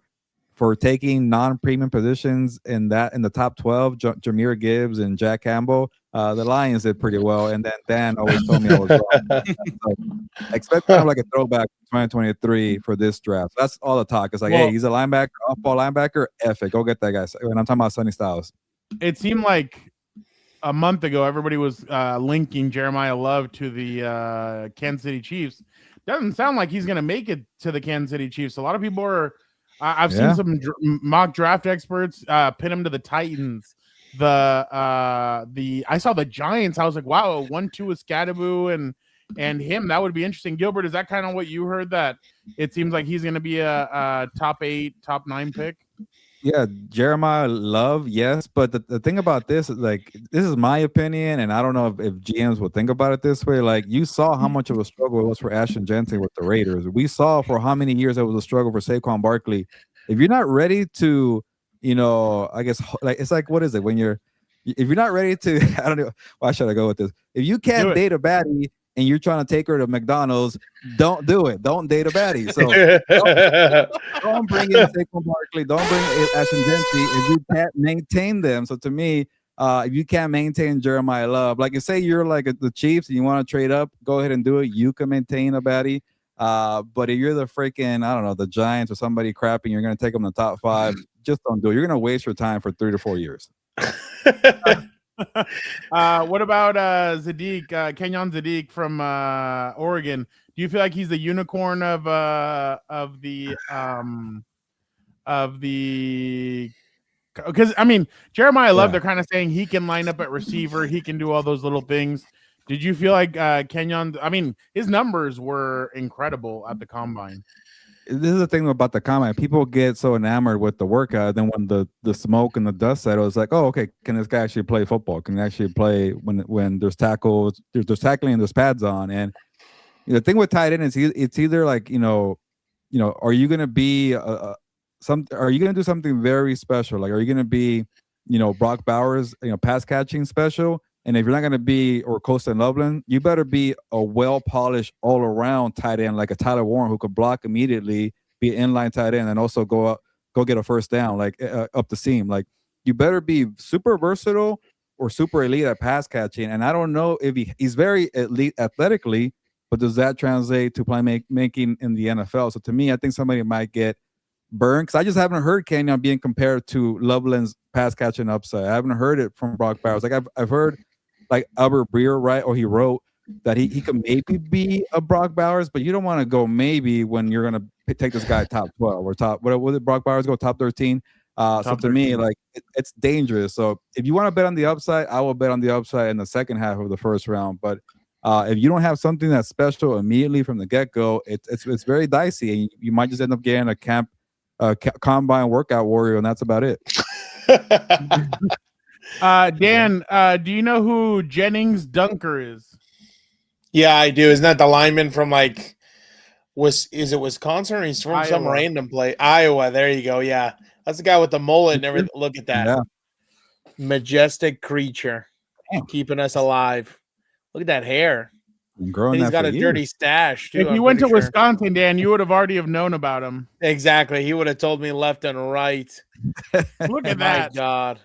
taking non-premium positions in the top 12, Jameer Gibbs and Jack Campbell, the Lions did pretty well, and then Dan always told me I was wrong. So expect kind of like a throwback 2023 for this draft. That's all the talk. It's like, hey, he's a linebacker, off-ball linebacker. F it, go get that guy. And I'm talking about Sonny Styles. It seemed like a month ago everybody was linking Jeremiah Love to the Kansas City Chiefs. Doesn't sound like he's going to make it to the Kansas City Chiefs. A lot of people are. I've seen some mock draft experts pin him to the Titans. I saw the Giants. I was like, wow, 1-2 with Scadaboo and him. That would be interesting. Gilbert, is that kind of what you heard? That it seems like he's going to be a top 8, top 9 pick? Yeah, Jeremiah Love, yes. But the thing about this is, like, this is my opinion, and I don't know if GMs would think about it this way. Like, you saw how much of a struggle it was for Ashton Jensen with the Raiders. We saw for how many years it was a struggle for Saquon Barkley. If you're not ready to, I guess, like, it's like, what is it? If you're not ready to, I don't know, why should I go with this? If you can't date a baddie and you're trying to take her to McDonald's, don't do it. Don't date a baddie. So don't bring in Saquon Barkley. Don't bring in Ashton Jensen if you can't maintain them. So to me, if you can't maintain Jeremiah Love, like, you say you're like the Chiefs and you want to trade up, go ahead and do it. You can maintain a baddie. But if you're the freaking, I don't know, the Giants or somebody crapping, you're going to take them in the top 5. Just don't do it. You're going to waste your time for 3 to 4 years. What about Kenyon Zadik from Oregon? Do you feel like he's the unicorn of the because I mean Jeremiah Love, they're kind of saying he can line up at receiver, he can do all those little things. Did you feel like Kenyon? I mean, his numbers were incredible at the combine. This is the thing about the combine. People get so enamored with the workout. Then when the smoke and the dust settle, it's like, oh, okay, can this guy actually play football? Can he actually play when there's tackles, there's tackling and there's pads on? And the thing with tight end is it's either like, are you going to be are you going to do something very special? Like, are you going to be, Brock Bowers, pass catching special? And if you're not going to be, or Costa Loveland, you better be a well-polished all-around tight end, like a Tyler Warren, who could block immediately, be an inline tight end, and also go get a first down, like up the seam. Like, you better be super versatile or super elite at pass catching. And I don't know if he's very elite athletically, but does that translate to playmaking in the NFL? So to me, I think somebody might get burned, because I just haven't heard Kenyon being compared to Loveland's pass catching upside. I haven't heard it from Brock Bowers. Like, I've heard, like, Albert Breer, right? Or he wrote that he could maybe be a Brock Bowers, but you don't want to go maybe when you're going to take this guy top 12 or top, what did Brock Bowers go, top 13? So to 13. Me, like, it's dangerous. So if you want to bet on the upside, I will bet on the upside in the second half of the first round. But if you don't have something that's special immediately from the get-go, it's very dicey, and you might just end up getting a combine workout warrior, and that's about it. Dan, do you know who Jennings Dunker is? Yeah, I do. Isn't that the lineman from is it Wisconsin, or he's from Iowa. some random place? Iowa. There you go. Yeah. That's the guy with the mullet and everything. Look at that. Yeah. Majestic creature. Damn. Keeping us alive. Look at that hair. And he's got a dirty stash, too. If you went to Wisconsin, Dan, you would have already have known about him. Exactly. He would have told me left and right. Look at My that. God.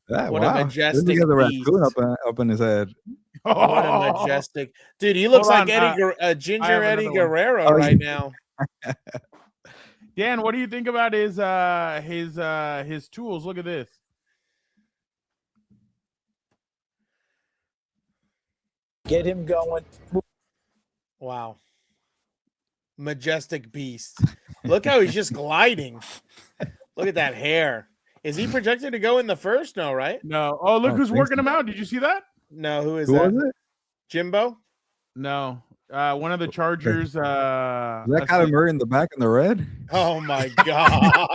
What wow. a majestic He has a beast. raccoon up in his head. What a majestic. Dude, he looks like Ginger Eddie Guerrero right now. Dan, what do you think about his tools? Look at this. Get him going. Wow. Majestic beast. Look how he's just gliding. Look at that hair. Is he projected to go in the first? No, right? No. Oh, look who's working him out. Did you see that? No, who Was that? it? Jimbo? No. One of the Chargers. Is that Let's Kyler see. Murray in the back in the red? Oh my god.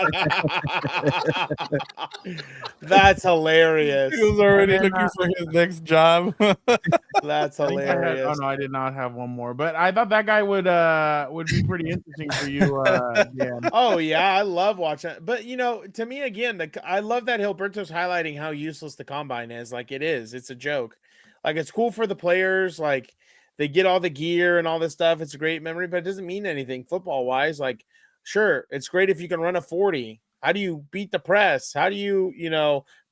That's hilarious. He was already And then, looking for his next job. That's I think I had, hilarious. no, I did not have one more, but I thought that guy would be pretty interesting for you, Dan. Oh yeah, I love watching it. But to me again, I love that Hilberto's highlighting how useless the combine is. Like it's a joke. Like it's cool for the players, like they get all the gear and all this stuff. It's a great memory, but it doesn't mean anything football wise. Like, sure, it's great if you can run a 40. How do you beat the press? How do you,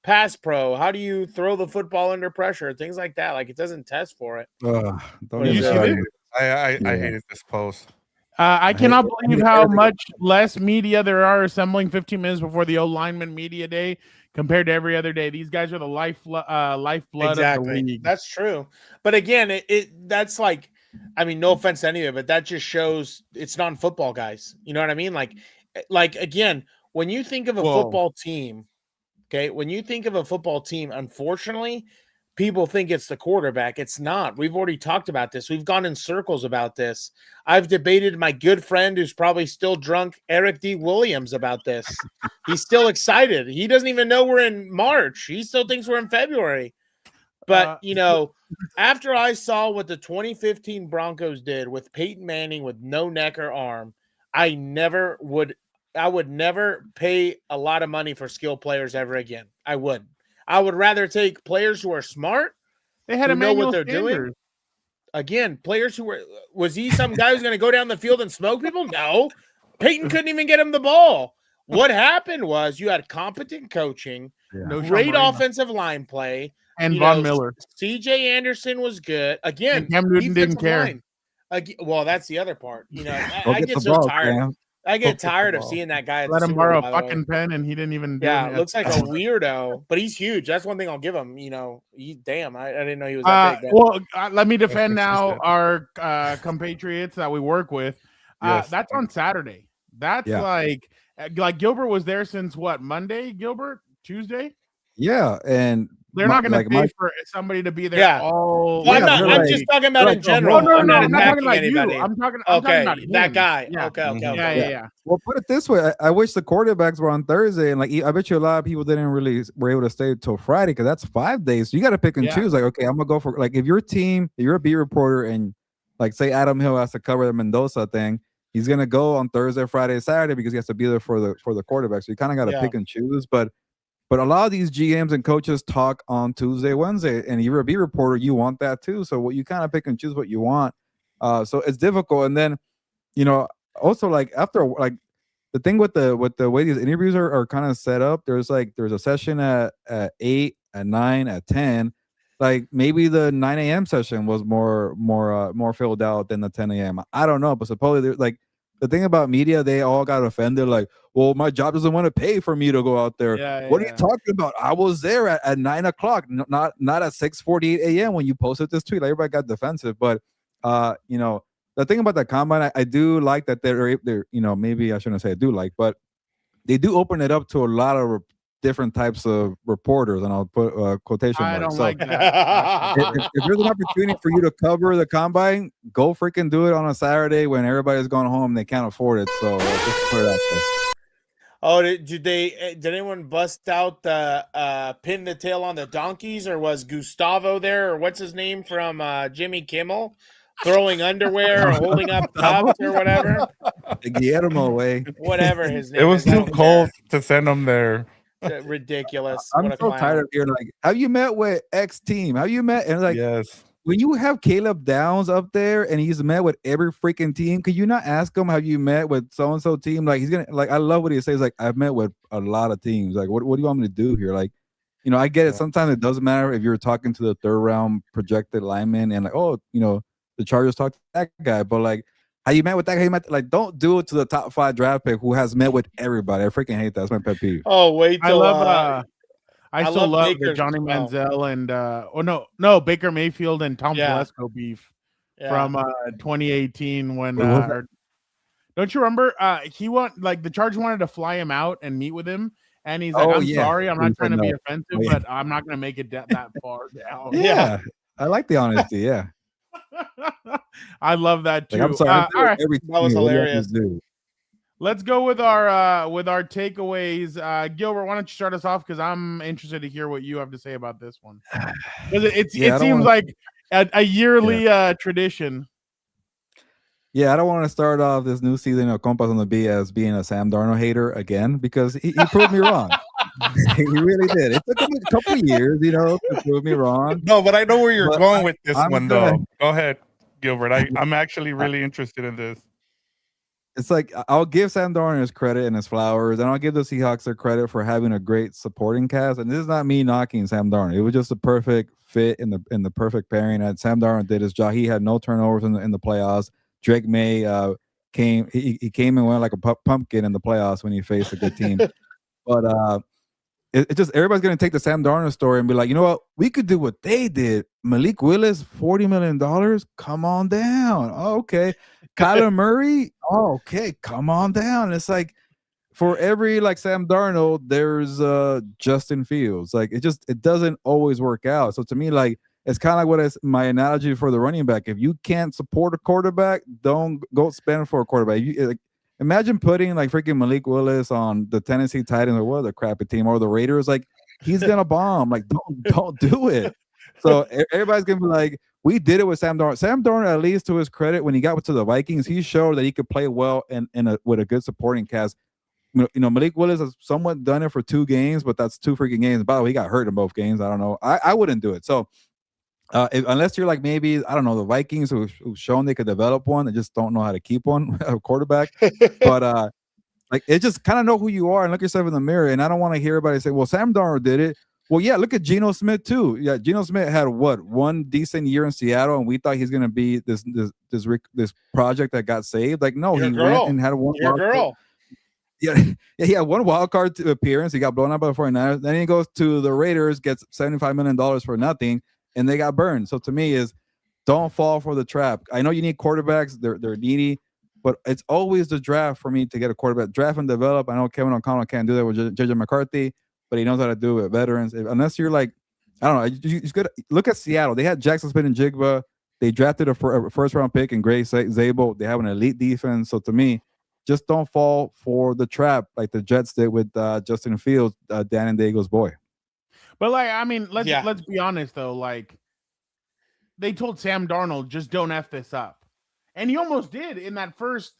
pass pro? How do you throw the football under pressure? Things like that. Like it doesn't test for it. Don't What get Did me you see started. this? I Yeah. hated this post. I cannot believe hate how everything. much less media there are assembling 15 minutes before the O-lineman media day compared to every other day. These guys are the lifeblood of the league. That's true. But again, that's like, I mean, no offense to any of it, but that just shows it's non-football guys. You know what I mean? Like again, when you think of a football team, okay, when you think of a football team, unfortunately, people think it's the quarterback. It's not. We've already talked about this. We've gone in circles about this. I've debated my good friend who's probably still drunk, Eric D. Williams, about this. He's still excited. He doesn't even know we're in March. He still thinks we're in February. But, after I saw what the 2015 Broncos did with Peyton Manning with no neck or arm, I would never pay a lot of money for skill players ever again. I wouldn't. I would rather take players who are smart, They had who know Emmanuel what they're Sanders. doing. Again, players who was he some guy who's going to go down the field and smoke people? No. Peyton couldn't even get him the ball. What happened was you had competent coaching, No Sean great Marino. offensive line play. And Von Miller. CJ Anderson was good. Again, And Cam Newton didn't defensive care. line. Well, that's the other part. Go I get get the so ball, tired. Cam. I Go get get the tired of ball. seeing that guy at Let the him Super borrow Bowl, a by the way. fucking pen, and he didn't even do Yeah, it. looks like a weirdo, but he's huge. That's one thing I'll give him. Damn, I didn't know he was that big. Well, let me defend That's now what our compatriots that we work with. Yes. That's on Saturday. That's like Gilbert was there since what, Monday, Gilbert? Tuesday? Yeah, and They're not going to like pay my- for somebody to be there Yeah. all. Well, Yeah, I'm they're just talking about they're in like, general. Oh, no, I'm no, not I'm not talking attacking about anybody. you. I'm talking about that him. guy. Yeah. Okay. Yeah. Well, put it this way: I wish the quarterbacks were on Thursday, and like I bet you a lot of people didn't really were able to stay till Friday because that's 5 days. So you got to pick and Yeah. choose. Like, okay, I'm gonna go for like if your team, if you're a beat reporter, and like say Adam Hill has to cover the Mendoza thing, he's gonna go on Thursday, Friday, Saturday because he has to be there for the quarterback. So you kind of got to pick and choose. But a lot of these GMs and coaches talk on Tuesday, Wednesday, and you're a beat reporter, you want that too. So what you kind of pick and choose what you want. So it's difficult, and then also like after like the thing with the way these interviews are kind of set up, there's a session at 8, at 9, at 10. Like maybe the 9 a.m. session was more filled out than the 10 a.m. I don't know, but supposedly there's like the thing about media, they all got offended. Like, well, my job doesn't want to pay for me to go out there. What are you talking about? I was there at 9 o'clock, not at 6:48 a.m. when you posted this tweet. Like, everybody got defensive, but the thing about the combine, I do like that they're maybe I shouldn't say I do like, but they do open it up to a lot of different types of reporters, and I'll put quotation marks. I don't So like that. if there's an opportunity for you to cover the combine, go freaking do it on a Saturday when everybody's going home and they can't afford it. So just put it out there. Oh, did anyone bust out the pin the tail on the donkeys, or was Gustavo there, or what's his name from Jimmy Kimmel throwing underwear or holding up cups or whatever? Guillermo way. Whatever his name. It was is, too cold to send them there. Ridiculous. I'm What a so clown. tired of hearing like, have you met with X team? Have you met? And like, Yes. when you have Caleb Downs up there and he's met with every freaking team, could you not ask him, have you met with so and so team? Like, he's gonna I love what he says. Like, I've met with a lot of teams. Like, what do you want me to do here? Like, I get it. Sometimes it doesn't matter if you're talking to the third round projected lineman and like, the Chargers talked to that guy, but like, how you met with that guy? Like, don't do it to the top 5 draft pick who has met with everybody. I freaking hate that. That's my pet peeve. Oh, wait till I still love the Baker's- Johnny Manziel and Baker Mayfield and Tom Telesco beef from 2018 when don't you remember he the Chargers wanted to fly him out and meet with him, and he's like, I'm sorry, I'm not trying to be offensive, but I'm not going to make it that far down. Yeah, I like the honesty. Yeah. I love that too. Like, I'm sorry. All right, every That was team, what do you have to hilarious. do? let's go with our takeaways. Gilbert, why don't you start us off? Because I'm interested to hear what you have to say about this one. Because it Yeah, I don't seems wanna- like a yearly tradition. Yeah, I don't want to start off this new season of Compas on the B as being a Sam Darnold hater again because he proved me wrong. He really did. It took him a couple of years, to prove me wrong. No, but I know where you're But going with this I'm one, gonna- though. Go ahead, Gilbert. I'm actually really interested in this. It's like I'll give Sam Darnold his credit and his flowers, and I'll give the Seahawks their credit for having a great supporting cast. And this is not me knocking Sam Darnold; it was just a perfect fit in the perfect pairing. And Sam Darnold did his job. He had no turnovers in the playoffs. Drake May came and went like a pumpkin in the playoffs when he faced a good team. But it just everybody's gonna take the Sam Darnold story and be like, you know what, we could do what they did. Malik Willis, $40 million. Come on down. Oh, okay. Kyler Murray. Oh, okay. Come on down. It's like for every like Sam Darnold, there's Justin Fields. Like it doesn't always work out. So to me, like it's kind of like what is my analogy for the running back. If you can't support a quarterback, don't go spend for a quarterback. Imagine putting like freaking Malik Willis on the Tennessee Titans or what other crappy team or the Raiders. Like he's gonna bomb. Like don't do it. So everybody's gonna be like, we did it with Sam Darnold. Sam Darnold, at least to his credit, when he got to the Vikings, he showed that he could play well with a good supporting cast. Malik Willis has somewhat done it for 2 games, but that's 2 freaking games. By the way, he got hurt in both games. I don't know. I wouldn't do it. So unless you're like maybe I don't know the Vikings who've shown they could develop one, they just don't know how to keep one a quarterback. But like it just kind of know who you are and look yourself in the mirror. And I don't want to hear everybody say, "Well, Sam Darnold did it." Well, yeah, look at Geno Smith too. Yeah, Geno Smith had one decent year in Seattle, and we thought he's gonna be this project that got saved. Like no, he went and had one. Your girl. Yeah, he had one wild card appearance. He got blown out by the 49ers. Then he goes to the Raiders, gets $75 million for nothing, and they got burned. So to me is don't fall for the trap. I know you need quarterbacks, they're needy, but it's always the draft for me to get a quarterback. Draft and develop. I know Kevin O'Connell can't do that with JJ McCarthy, but he knows how to do it with veterans. Unless you're like, I don't know, you just gotta look at Seattle. They had Jackson Smith and Jigba. They drafted a first round pick in Gray Zabel. They have an elite defense. So to me, just don't fall for the trap like the Jets did with Justin Fields, Dan and Diego's boy. But like, I mean, let's be honest though. Like, they told Sam Darnold, just don't F this up, and he almost did in that first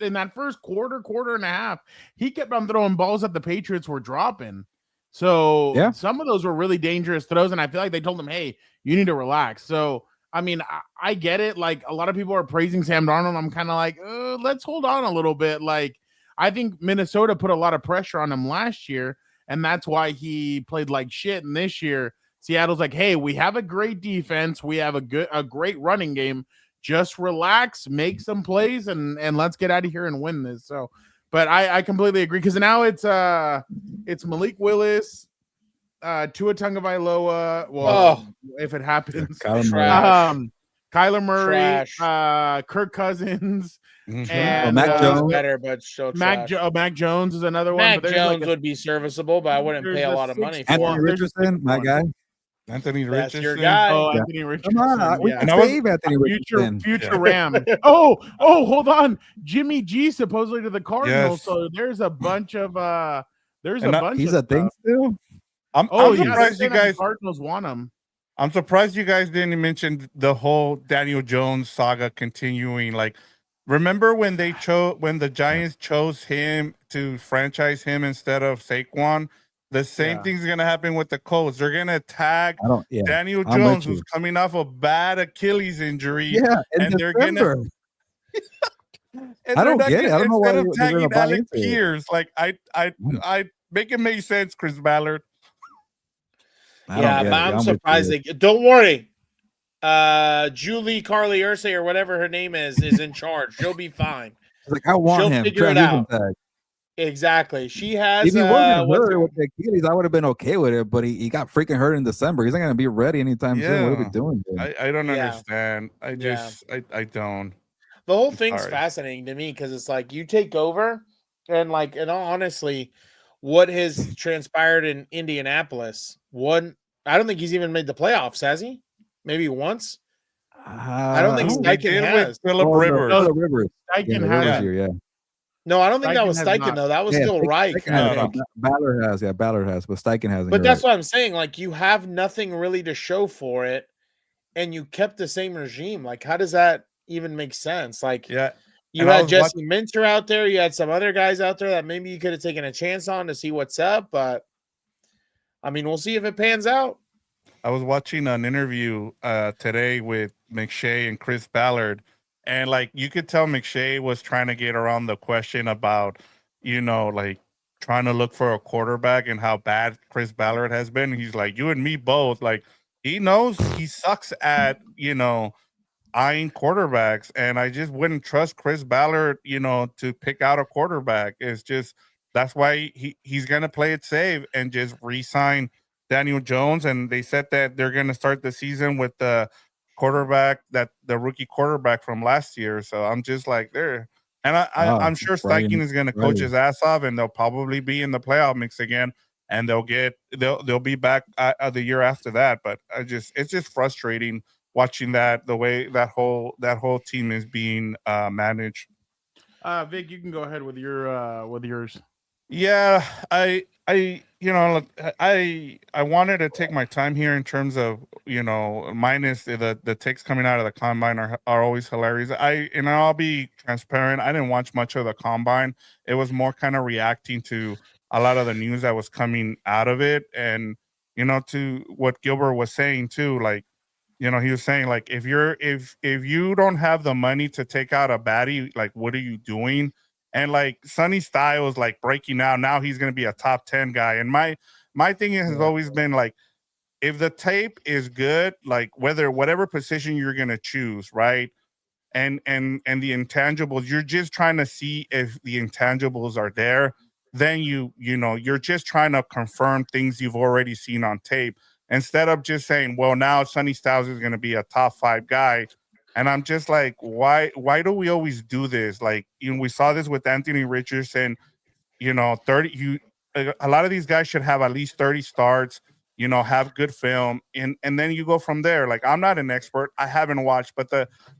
quarter and a half. He kept on throwing balls that the Patriots were dropping. So yeah, some of those were really dangerous throws, and I feel like they told him, "Hey, you need to relax." So I mean, I get it. Like a lot of people are praising Sam Darnold. I'm kind of like, let's hold on a little bit. Like I think Minnesota put a lot of pressure on him last year, and that's why he played like shit. And this year, Seattle's like, hey, we have a great defense. We have a great running game. Just relax, make some plays, and let's get out of here and win this. So, but I completely agree because now it's Malik Willis, Tua Tagovailoa. Well, if it happens, Kyler Murray, Kirk Cousins, and Mac Jones. Better, but still Mac Jones is another one. Mac Jones would be serviceable, but I wouldn't pay a lot of money for Anthony him. Richardson, my guy. Anthony That's Richardson. your guy. Oh, Anthony Richardson. Come on, we can save Anthony Richardson. Future Ram. Oh, hold on. Jimmy G supposedly to the Cardinals. Yes. So there's a bunch of He's a thing still. I'm surprised you guys. Cardinals want him. I'm surprised you guys didn't mention the whole Daniel Jones saga continuing. Like, remember when the Giants chose him to franchise him instead of Saquon? The same thing's gonna happen with the Colts. They're gonna tag Daniel Jones, who's coming off a bad Achilles injury. Yeah, and they're gonna. I don't get it. I don't know why instead of they're tagging buy Alec into it. Pierce, like I make it make sense, Chris Ballard. Yeah, but I'm surprised. Don't worry. Julie Carly Ursay or whatever her name is in charge. She'll be fine. Like I want She'll him. figure it out. Tag. Exactly. She has. If he wasn't hurt with the Achilles, I would have been okay with it. But he got freaking hurt in December. He's not going to be ready anytime soon. What are we doing? I don't understand. I don't. The whole thing's fascinating to me because it's like you take over and like, and honestly, what has transpired in Indianapolis? I don't think he's even made the playoffs, has he? Maybe once. I don't think They Steichen did with has. Philip Oh, Rivers. Phillip Rivers. Steichen Yeah, the has Rivers Yeah. year, yeah. No, I don't think that Steichen was has Steichen not. though. That was Yeah, still Reich. Steichen I has think. it. Ballard has, yeah, Ballard has, but Steichen hasn't. But You're that's right. what I'm saying. Like, you have nothing really to show for it, and you kept the same regime. Like, how does that even make sense? Like, Yeah. you And I had was Jesse Minter out there. You had some other guys out there that maybe you could have taken a chance on to see what's up. But I mean, we'll see if it pans out. I was watching an interview today with McShay and Chris Ballard, and like you could tell McShay was trying to get around the question about, like trying to look for a quarterback and how bad Chris Ballard has been. He's like, you and me both. Like he knows he sucks at, eyeing quarterbacks, and I just wouldn't trust Chris Ballard, to pick out a quarterback. It's just that's why he's gonna play it safe and just re-sign Daniel Jones. And they said that they're gonna start the season with the rookie quarterback from last year. So I'm just like there. And I'm sure Steichen is gonna coach his ass off, and they'll probably be in the playoff mix again, and they'll be back the year after that. But it's just frustrating watching the way that whole team is being managed. Vic, you can go ahead with yours. Yeah, I wanted to take my time here in terms of minus the takes coming out of the combine are always hilarious. I'll be transparent. I didn't watch much of the combine. It was more kind of reacting to a lot of the news that was coming out of it, and to what Gilbert was saying too, like. He was saying like if you don't have the money to take out a baddie, like what are you doing? And like Sonny Styles like breaking out now, he's going to be a top 10 guy. And my thing has always been like if the tape is good, like whatever position you're going to choose, right? And the intangibles, you're just trying to see if the intangibles are there. Then you're just trying to confirm things you've already seen on tape instead of just saying, well, now Sonny Styles is going to be a top 5 guy. And I'm just like, why do we always do this? Like, we saw this with Anthony Richardson, 30 a lot of these guys should have at least 30 starts, have good film, and then you go from there. Like, I'm not an expert, I haven't watched, but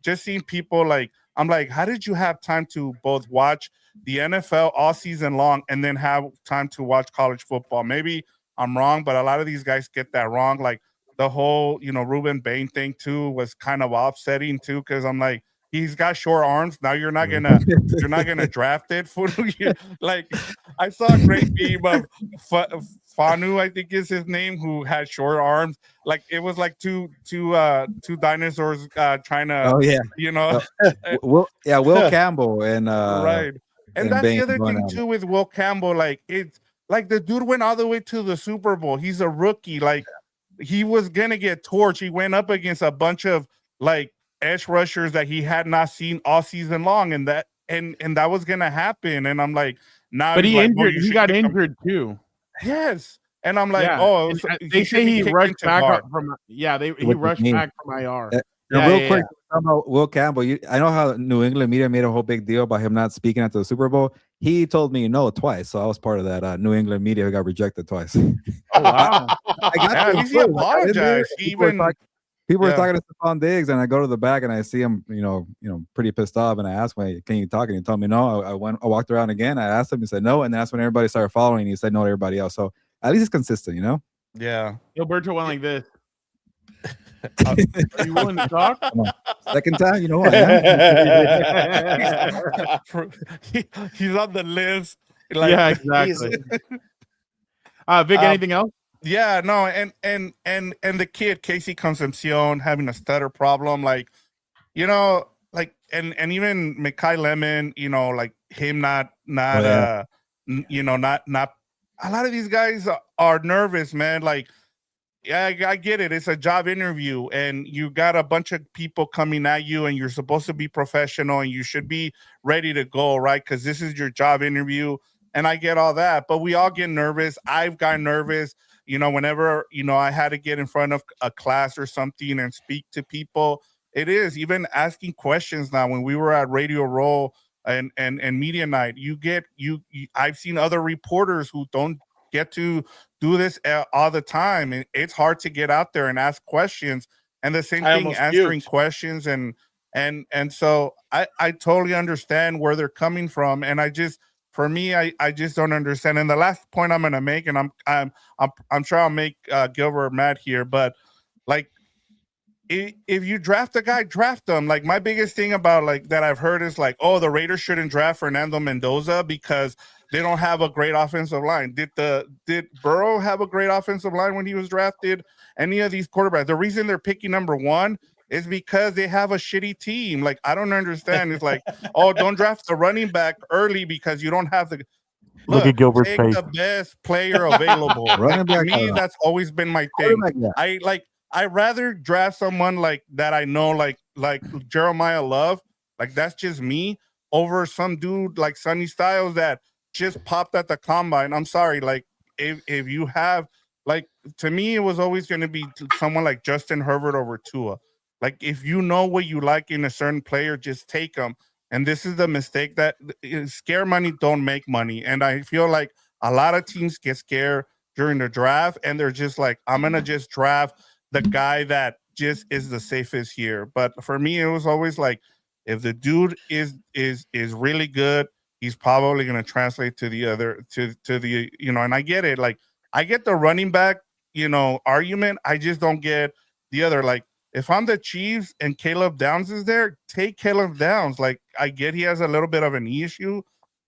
just seeing people like, I'm like, how did you have time to both watch the NFL all season long and then have time to watch college football? Maybe I'm wrong, but a lot of these guys get that wrong. Like the whole, Ruben Bain thing too was kind of offsetting too, because I'm like, he's got short arms. Now you're not gonna draft it for like I saw a great meme of Fanu, I think is his name, who had short arms. Like it was like two dinosaurs trying to, Oh yeah, Will Campbell and right. And that's Bain the other going thing out. too with Will Campbell. Like it's like the dude went all the way to the Super Bowl. He's a rookie. Like he was gonna get torched. He went up against a bunch of like edge rushers that he had not seen all season long, and that was gonna happen. And I'm like, now But he's he like, injured. He got injured too. Yes, and I'm like, Yeah, oh, and, so they say he rushed back guard. up from. Yeah, he With rushed me. back from IR. Now, real quick, about Will Campbell, I know how New England media made a whole big deal about him not speaking at the Super Bowl. He told me no twice, so I was part of that New England media who got rejected twice. Oh wow! I got at least he apologized. People were talking to Stephon Diggs, and I go to the back and I see him, pretty pissed off. And I asked him, "Can you talk?" And he told me no. I walked around again. I asked him. He said no, and that's when everybody started following. He said no to everybody else. So at least it's consistent, Yeah. Gilberto went like this. Are you willing to talk? Second time, I am. He's on the list. Like, yeah, exactly. Vic, anything else? Yeah, no, and the kid Casey Concepcion having a stutter problem, like, like and even Mekhi Lemon, like him not a lot of these guys are nervous, man. Like, yeah, I get it. It's a job interview, and you got a bunch of people coming at you, and you're supposed to be professional, and you should be ready to go, right? Because this is your job interview, and I get all that. But we all get nervous. I've gotten nervous, whenever, I had to get in front of a class or something and speak to people. It is even asking questions now. When we were at Radio Row and Media Night, I've seen other reporters who don't get to do this all the time, and it's hard to get out there and ask questions and the same I thing almost answering puked. questions and so I totally understand where they're coming from, and for me, I just don't understand. And the last point I'm gonna make, and I'm sure I'll make Gilbert mad here, but like if you draft a guy, draft them. Like my biggest thing about like that I've heard is like, oh, the Raiders shouldn't draft Fernando Mendoza because they don't have a great offensive line. Did Burrow have a great offensive line when he was drafted? Any of these quarterbacks? The reason they're picking number one is because they have a shitty team. Like I don't understand. It's like, oh, don't draft the running back early because you don't have the Look at Gilbert's take face. the best player available. Running Like to back, I me, don't know. that's always been my thing. Quarterback, yeah. I rather draft someone like that I know, like Jeremiah Love, like that's just me, over some dude like Sonny Styles that just popped at the combine. I'm sorry, like if you have like to me, it was always going to be someone like Justin Herbert over Tua. Like if you know what you like in a certain player, just take them. And this is the mistake that scare money don't make money. And I feel like a lot of teams get scared during the draft, and they're just like, I'm gonna just draft the guy that just is the safest here. But for me, it was always like, if the dude is really good, he's probably going to translate to the other to the and I get it. Like I get the running back argument. I just don't get the other. Like if I'm the Chiefs and Caleb Downs is there, take Caleb Downs. Like I get he has a little bit of an issue,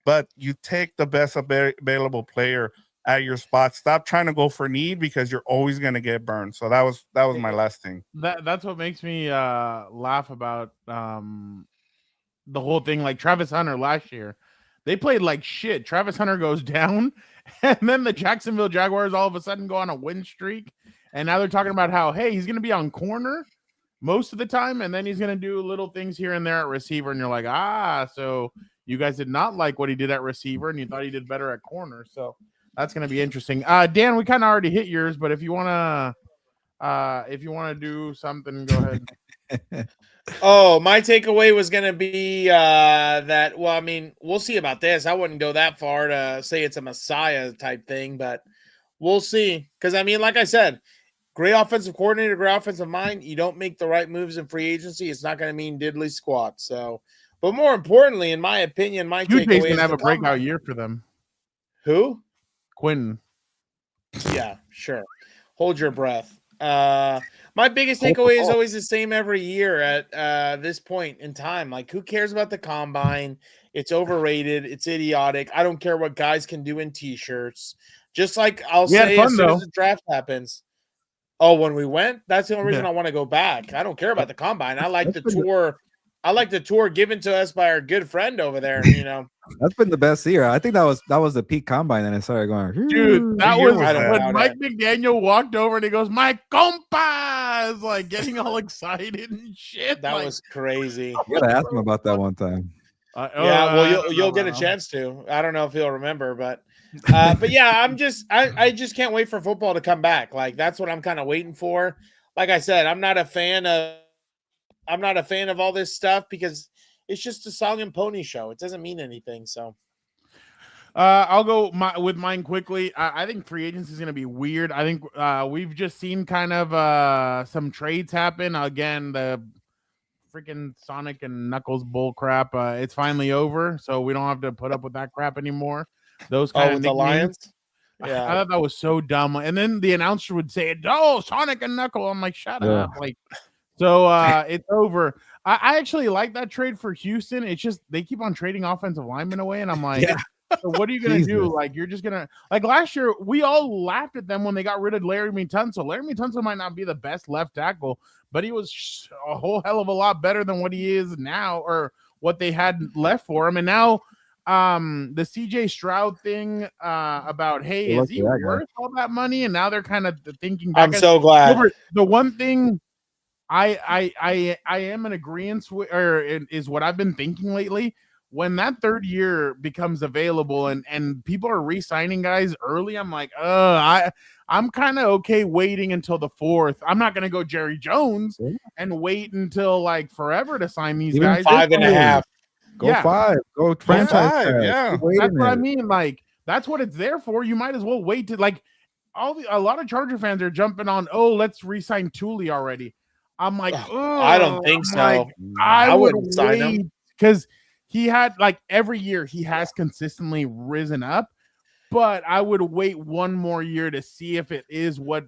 but you take the best available player at your spot. Stop trying to go for need because you're always going to get burned. So that was my last thing. That's what makes me laugh about the whole thing. Like Travis Hunter last year, they played like shit. Travis Hunter goes down, and then the Jacksonville Jaguars all of a sudden go on a win streak, and now they're talking about how, hey, he's going to be on corner most of the time, and then he's going to do little things here and there at receiver, and you're like, so you guys did not like what he did at receiver, and you thought he did better at corner. So that's going to be interesting. Dan, we kind of already hit yours, but if you want to do something, go ahead. Oh, my takeaway was going to be that, well, I mean, we'll see about this. I wouldn't go that far to say it's a Messiah type thing, but we'll see. Because, I mean, like I said, great offensive coordinator, great offensive mind. You don't make the right moves in free agency, it's not going to mean diddly squat. So, but more importantly, in my opinion, my takeaway is going to have a breakout year for them. Who? Quinn. Yeah, sure. Hold your breath. My biggest takeaway is always the same every year at this point in time. Like, who cares about the combine? It's overrated. It's idiotic. I don't care what guys can do in t-shirts. Just like I'll say as soon as the draft happens. Oh, when we went, that's the only reason I want to go back. I don't care about the combine. I like the tour. I like the tour given to us by our good friend over there. That's been the best year. I think that was the peak combine, and it started going. Dude, that was when Mike McDaniel walked over and he goes, "My compas!" Like getting all excited and shit. That was crazy. You gotta ask him about that one time. Well, you'll get a chance to. I don't know if he'll remember, but yeah, I just can't wait for football to come back. Like that's what I'm kind of waiting for. Like I said, I'm not a fan of all this stuff because it's just a song and pony show. It doesn't mean anything. So I'll go with mine quickly. I think free agency is going to be weird. I think we've just seen kind of some trades happen. Again, the freaking Sonic and Knuckles bull crap. It's finally over, so we don't have to put up with that crap anymore. Those kind of the Lions. Yeah, I thought that was so dumb. And then the announcer would say, "Oh, Sonic and Knuckle." I'm like, shut up. Like, so it's over. I actually like that trade for Houston. It's just they keep on trading offensive linemen away, and I'm like, so what are you gonna do? Like, you're just gonna like last year we all laughed at them when they got rid of Laramie Tunsil. Laramie Tunsil might not be the best left tackle, but he was a whole hell of a lot better than what he is now, or what they had left for him. And now the CJ Stroud thing about, hey, is he worth all that money? And now they're kind of thinking back. I'm so glad. The one thing I am in agreement with, or is what I've been thinking lately. When that third year becomes available and people are re-signing guys early, I'm like, I'm kind of okay waiting until the fourth. I'm not going to go Jerry Jones and wait until like forever to sign these guys. 5.5. Go 5. Go franchise. 5, yeah. That's what I mean. Like, that's what it's there for. You might as well wait to like a lot of Charger fans are jumping on, let's re-sign Thule already. I'm like, I don't think I'm so. like, I would wouldn't sign him. wait because he had like every year he has consistently risen up, but I would wait one more year to see if it is what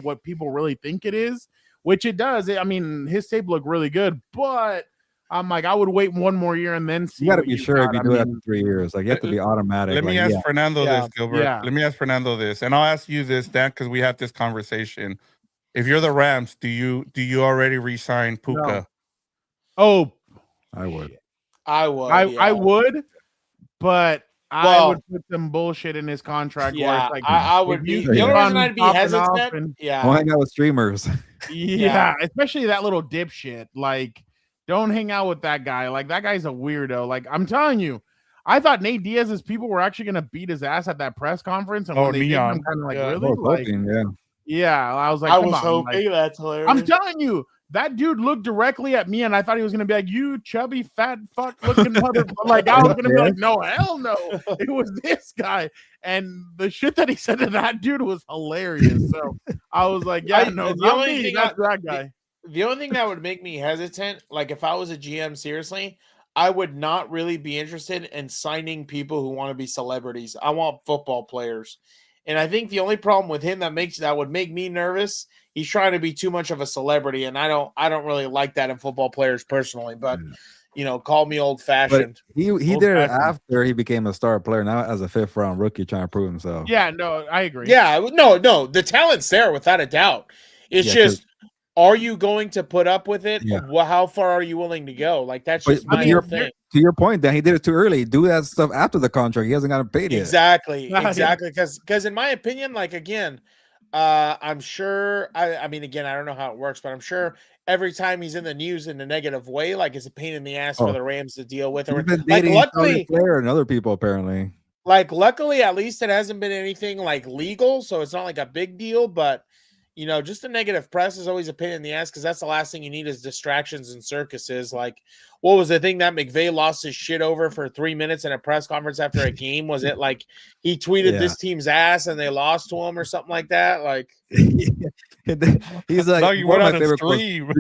what people really think it is, which it does. I mean, his tape looked really good, but I'm like, I would wait one more year and then see. You got to what be sure if got. you do it after 3 years. Like you have to be automatic. Let me like, ask Fernando Yeah. this, Gilbert. Yeah. Let me ask Fernando this, and I'll ask you this, Dan, because we have this conversation. If you're the Rams, do you already re-sign Puka? Oh, I would. I would. I would, but I would put some bullshit in his contract. Where Yeah, it's like, I would if be. you The keep only reason on I'd be popping off hesitant. and- Don't Yeah, hang out with streamers. yeah, especially that little dipshit. Like, don't hang out with that guy. Like, that guy's a weirdo. Like, I'm telling you, I thought Nate Diaz's people were actually gonna beat his ass at that press conference, and when they did, I'm kind of like, Yeah. really? I was Like, hoping, yeah. yeah, I was like, I come was on, hoping. like, That's hilarious. I'm telling you, that dude looked directly at me, and I thought he was gonna be like, "You chubby fat fuck looking mother." Like, I was gonna be like, "No, hell no!" It was this guy, and the shit that he said to that dude was hilarious. So I was like, "Yeah, no, the not only me. thing That's that guy." The only thing that would make me hesitant, like if I was a GM, seriously, I would not really be interested in signing people who want to be celebrities. I want football players. And I think the only problem with him that would make me nervous, he's trying to be too much of a celebrity, and I don't really like that in football players personally, but call me old fashioned. But he did it after he became a star player, not as a 5th round rookie trying to prove himself. Yeah, no, I agree. Yeah, no, the talent's there without a doubt. It's just, are you going to put up with it? Yeah. Well, how far are you willing to go? Like, that's just my whole thing. To your point, Dan, he did it too early. Do that stuff after the contract. He hasn't gotten paid yet. Exactly. Because in my opinion, like, again, I'm sure. I mean, again, I don't know how it works, but I'm sure every time he's in the news in a negative way, like, it's a pain in the ass for the Rams to deal with. He's been Like, dating luckily, player and other people apparently. Like, luckily, at least it hasn't been anything like legal, so it's not like a big deal. But just the negative press is always a pain in the ass because that's the last thing you need is distractions and circuses. Like, what was the thing that McVay lost his shit over for 3 minutes in a press conference after a game? Was it like he tweeted this team's ass and they lost to him or something like that? Like, he's like, no, you went on a stream.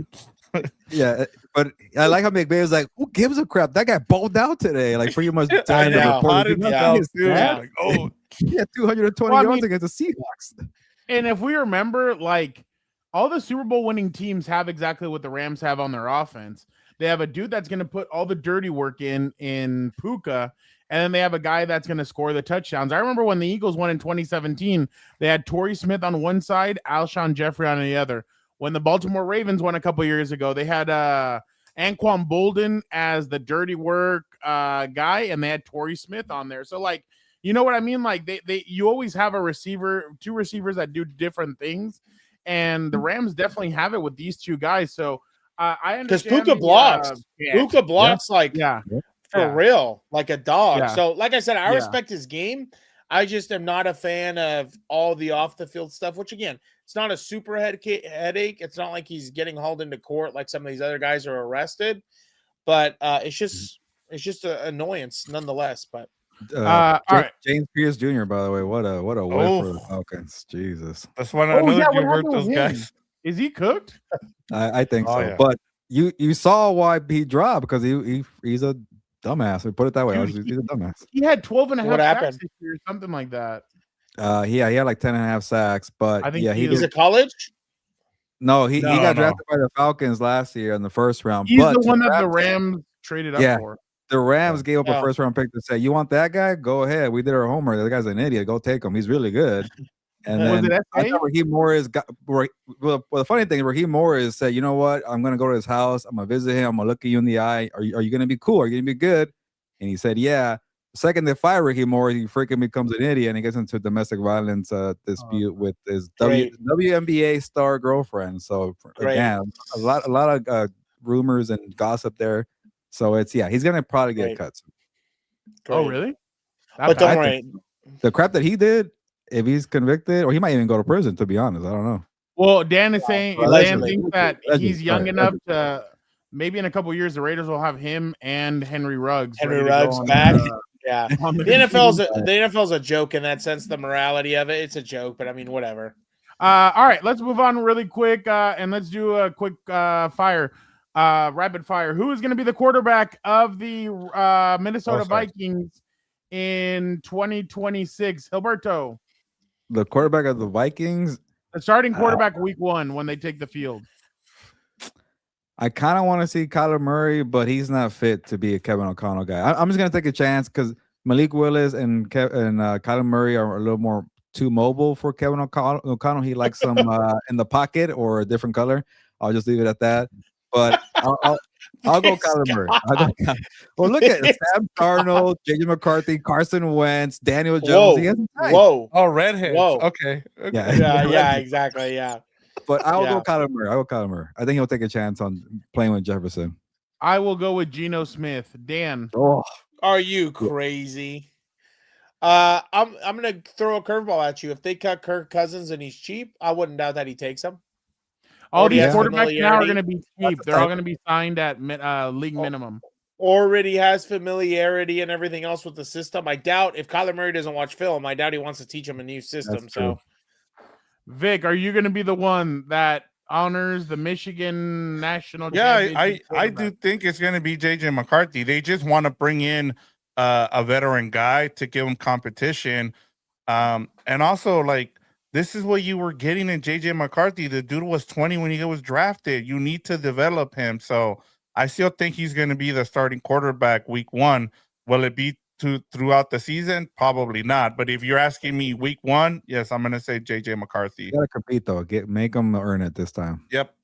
Yeah, but I like how McVay was like, "Who gives a crap? That guy balled out today." Like pretty much. I know. Like, oh, he had 220 yards against the Seahawks. And if we remember, like, all the Super Bowl winning teams have exactly what the Rams have on their offense. They have a dude that's going to put all the dirty work in Puka, and then they have a guy that's going to score the touchdowns. I remember when the Eagles won in 2017, they had Torrey Smith on one side, Alshon Jeffrey on the other. When the Baltimore Ravens won a couple years ago, they had Anquan Bolden as the dirty work guy, and they had Torrey Smith on there. So, like, you know what I mean? Like, you always have two receivers that do different things, and the Rams definitely have it with these two guys. So I understand because Puka blocks. Puka blocks for real, like a dog. Yeah. So, like I said, I respect his game. I just am not a fan of all the off the field stuff, which again, it's not a super headache. It's not like he's getting hauled into court like some of these other guys are arrested, but it's just an annoyance nonetheless. But all right. James Pierce Jr. By the way, what a win for the Falcons. Jesus, that's one of those guys. Is he cooked? I think so. Yeah. But you saw why he dropped because he's a dumbass. We put it that way. Dude, he's a dumbass. He had 12 and a half What sacks happened? this year, something like that. He had like 10 and a half sacks, but I think he's a college. No, he got drafted by the Falcons last year in the first round. He's the one that the Rams traded up for. The Rams gave up a first round pick to say, "You want that guy? Go ahead. We did our homework. The guy's an idiot. Go take him. He's really good." And then I thought Raheem Morris well, the funny thing, Raheem Morris said, "You know what? I'm gonna go to his house. I'm gonna visit him. I'm gonna look at you in the eye. Are you gonna be cool? Are you gonna be good?" And he said, "Yeah." The second they fire Raheem Morris, he freaking becomes an idiot and he gets into a domestic violence dispute with his WNBA star girlfriend. So again, a lot of rumors and gossip there. So he's gonna probably get cut. Oh, really? But don't worry. The crap that he did, if he's convicted, or he might even go to prison. To be honest, I don't know. Well, Dan is saying Dan thinks that he's young enough allegedly. to maybe in a couple of years the Raiders will have him and Henry Ruggs. Henry Ruggs back. Yeah, the NFL's a joke in that sense. The morality of it's a joke, but I mean, whatever. All right, let's move on really quick, and let's do a quick rapid fire. Who is going to be the quarterback of the Minnesota Vikings in 2026? Gilberto, The quarterback of the Vikings. the starting quarterback week 1 when they take the field. I kind of want to see Kyler Murray, but he's not fit to be a Kevin O'Connell guy. I'm just gonna take a chance because Malik Willis and Kyler Murray are a little more too mobile for Kevin O'Connell. He likes some in the pocket or a different color. I'll just leave it at that. But I'll go Kyler Murray. Well, look at Sam Darnold, JJ McCarthy, Carson Wentz, Daniel Jones. Whoa. Oh, redheads. Whoa. Okay. Yeah, exactly. Yeah. But I'll go Kyler Murray. I'll go Kyler Murray. I think he'll take a chance on playing with Jefferson. I will go with Geno Smith. Dan. Oh, are you crazy? I'm gonna throw a curveball at you. If they cut Kirk Cousins and he's cheap, I wouldn't doubt that he takes him. All these quarterbacks now are going to be cheap. They're all going to be signed at league minimum. Already has familiarity and everything else with the system. I doubt if Kyler Murray doesn't watch film, I doubt he wants to teach him a new system. So, Vic, are you going to be the one that honors the Michigan national championship? I do think it's going to be JJ McCarthy. They just want to bring in a veteran guy to give him competition. And also, like, this is what you were getting in JJ McCarthy. The dude was 20 when he was drafted. You need to develop him. So I still think he's going to be the starting quarterback week 1. Will it be throughout the season? Probably not. But if you're asking me week 1, yes, I'm going to say JJ McCarthy. You got to compete, though. Make him earn it this time. Yep.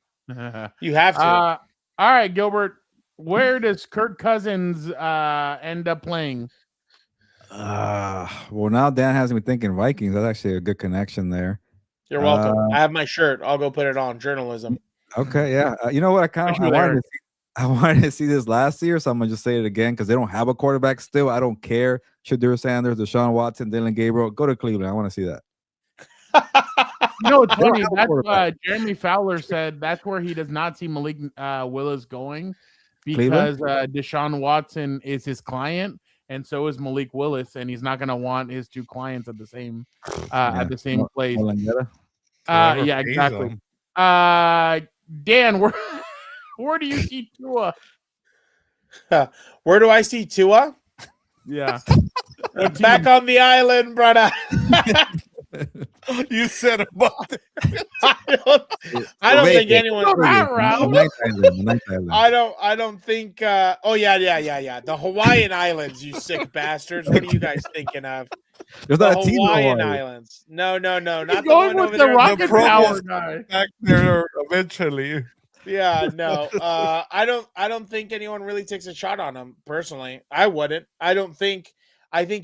You have to. All right, Gilbert. Where does Kirk Cousins end up playing? Well, now Dan has me thinking Vikings. That's actually a good connection there. You're welcome. I have my shirt. I'll go put it on. Journalism. Okay, yeah. You know what? I wanted to see this last year, so I'm gonna just say it again because they don't have a quarterback still. I don't care. Shadur Sanders, Deshaun Watson, Dylan Gabriel, go to Cleveland. I want to see that. You know, it's funny. That's Jeremy Fowler said that's where he does not see Malik Willis going because Deshaun Watson is his client. And so is Malik Willis, and he's not going to want his two clients at the same place. Yeah, exactly. Dan, where do you see Tua? Where do I see Tua? Yeah, back on the island, brother. You said about I don't think anyone. I don't think. Oh yeah. The Hawaiian Islands, you sick bastards. What are you guys thinking of? There's the not a Hawaiian Islands. No, not the going one with over the there. rocket power guy. Back there eventually. Yeah, no. I don't think anyone really takes a shot on him personally. I wouldn't. I think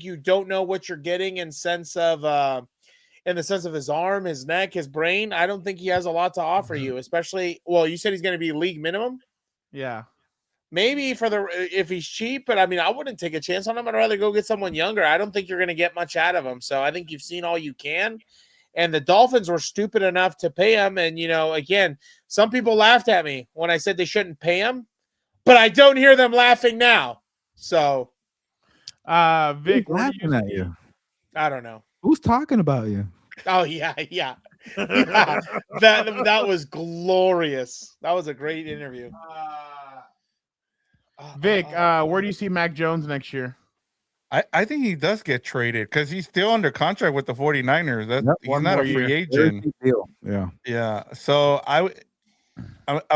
you don't know what you're getting in the sense of his arm, his neck, his brain. I don't think he has a lot to offer you, especially. Well, you said he's going to be league minimum. Yeah, maybe if he's cheap, but I mean, I wouldn't take a chance on him. I'd rather go get someone younger. I don't think you're going to get much out of him. So I think you've seen all you can. And the Dolphins were stupid enough to pay him. And again, some people laughed at me when I said they shouldn't pay him, but I don't hear them laughing now. So, Vic, who's laughing at you? I don't know. Who's talking about you? Oh yeah. That was glorious. That was a great interview. Vic, where do you see Mac Jones next year? I think he does get traded because he's still under contract with the 49ers. He's not a free agent. Yeah. So I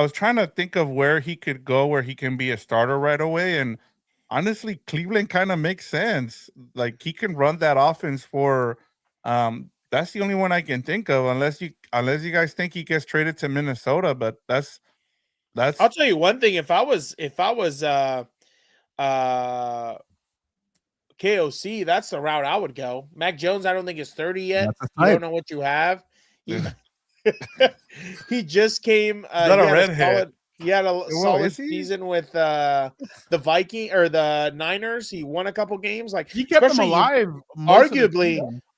was trying to think of where he could go where he can be a starter right away. And honestly, Cleveland kind of makes sense. Like he can run that offense for that's the only one I can think of unless you guys think he gets traded to Minnesota, but that's I'll tell you one thing. If I was KOC, that's the route I would go. Mac Jones, I don't think is 30 yet. You don't know what you have. He just came. He had a solid season with the Viking or the Niners. He won a couple games. Like he kept them alive.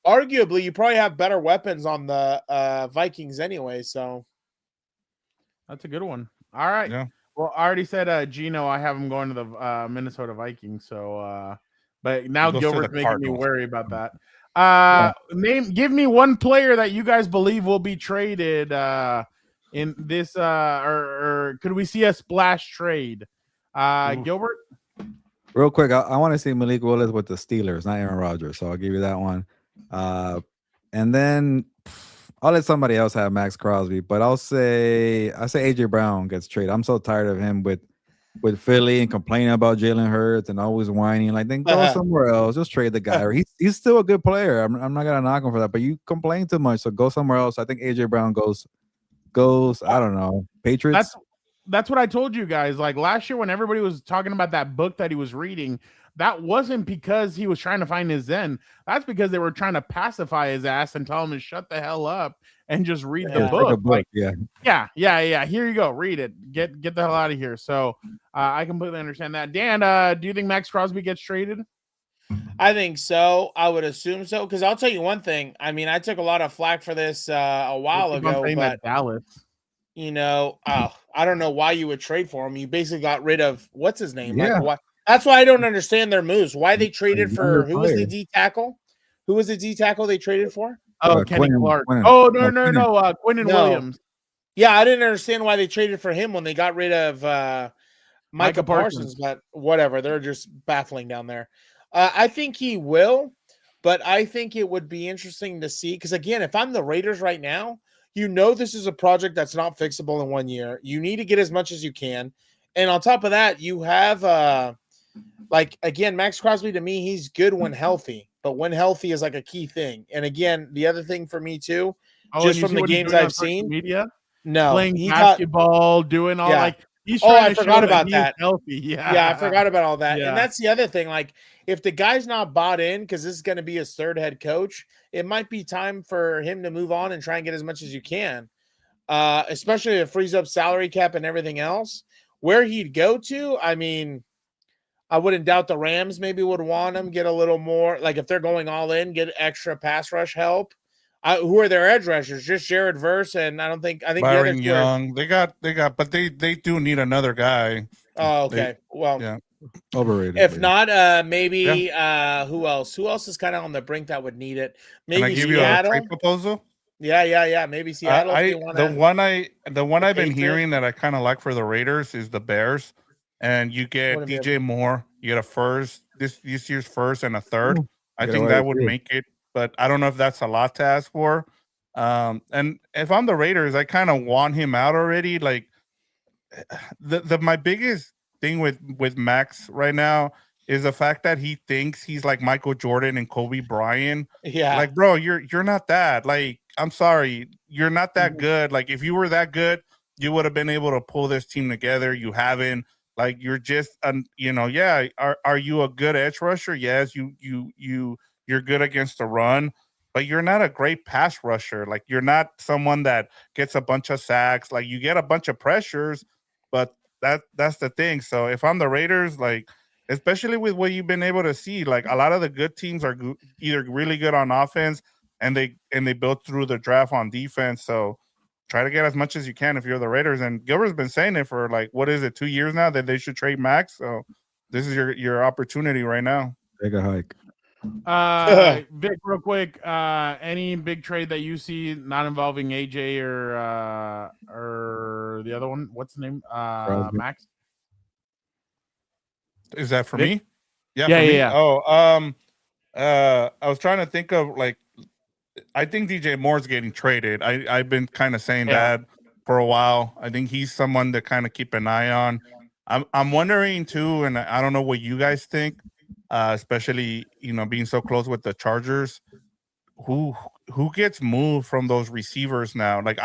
Arguably, you probably have better weapons on the Vikings anyway. So that's a good one. All right. Yeah. Well, I already said Geno. I have him going to the Minnesota Vikings. So But now He goes to Gilbert's the making me Cardinals. worry about that. Give me one player that you guys believe will be traded in this or could we see a splash trade? Gilbert? Real quick, I want to see Malik Willis with the Steelers, not Aaron Rodgers. So I'll give you that one. And then I'll let somebody else have Max Crosby, but I say AJ Brown gets traded. I'm so tired of him with Philly and complaining about Jalen Hurts and always whining. Like, then go somewhere else. Just trade the guy. Or he's still a good player. I'm not gonna knock him for that, but you complain too much, so go somewhere else. I think AJ Brown goes. I don't know, Patriots. That's what I told you guys. Like last year, when everybody was talking about that book that he was reading, that wasn't because he was trying to find his zen. That's because they were trying to pacify his ass and tell him to shut the hell up and just read the book. Like, yeah. Here you go. Read it. Get the hell out of here. So I completely understand that. Dan, do you think Max Crosby gets traded? I think so. I would assume so. Because I'll tell you one thing. I mean, I took a lot of flack for this a while ago, but Dallas. You know, I don't know why you would trade for him. You basically got rid of what's his name. Yeah. Like, that's why I don't understand their moves. Why they traded for who was the D tackle? Who was the D tackle they traded for? Oh, Kenny Clark. Oh no, Quinnen Williams. Yeah, I didn't understand why they traded for him when they got rid of Micah Parsons, but whatever. They're just baffling down there. I think he will, but I think it would be interesting to see because again, if I'm the Raiders right now. You know this is a project that's not fixable in 1 year. You need to get as much as you can. And on top of that, you have again, Max Crosby to me, he's good when healthy. But when healthy is like a key thing. And again, the other thing for me too, just from the games I've seen. Media? No. Playing basketball, doing all he's trying to forgot about that. Healthy. Yeah, I forgot about all that. Yeah. And that's the other thing. Like, if the guy's not bought in because this is going to be his third head coach, it might be time for him to move on and try and get as much as you can. Especially if it frees up salary cap and everything else. Where he'd go to, I mean, I wouldn't doubt the Rams maybe would want him, get a little more. Like, if they're going all in, get extra pass rush help. Who are their edge rushers? Just Jared Verse, and I think Byron Young. They got, but they do need another guy. Oh, okay. Yeah, overrated. If not, maybe who else? Who else is kind of on the brink that would need it? Maybe Can I give Seattle. you a trade proposal? Yeah. Maybe Seattle. The one I've been hearing that I kind of like for the Raiders is the Bears, and you get DJ Moore. You get a first this year's first and a third. I think that would make it. But I don't know if that's a lot to ask for. And if I'm the Raiders, I kind of want him out already. Like my biggest thing with Max right now is the fact that he thinks he's like Michael Jordan and Kobe Bryant. Yeah. Like, bro, you're not that. Like, I'm sorry, you're not that good. Like, if you were that good, you would have been able to pull this team together. You haven't. Like, you're just yeah. Are you a good edge rusher? Yes, you're good against the run, but you're not a great pass rusher. Like, you're not someone that gets a bunch of sacks. Like, you get a bunch of pressures, but that's the thing. So if I'm the Raiders, like, especially with what you've been able to see, like a lot of the good teams are either really good on offense and they built through the draft on defense. So try to get as much as you can if you're the Raiders. And Gilbert's been saying it for like, what is it, 2 years now that they should trade Max. So this is your opportunity right now. Take a hike. Vic, real quick, any big trade that you see not involving AJ or the other one? What's the name? Max. Is that for Vic? me? Yeah. Yeah, for me? yeah. Oh, I was trying to think of like, I think DJ Moore's getting traded. I've been kind of saying that for a while. I think he's someone to kind of keep an eye on. I'm wondering too, and I don't know what you guys think. Especially being so close with the Chargers, who gets moved from those receivers now? Like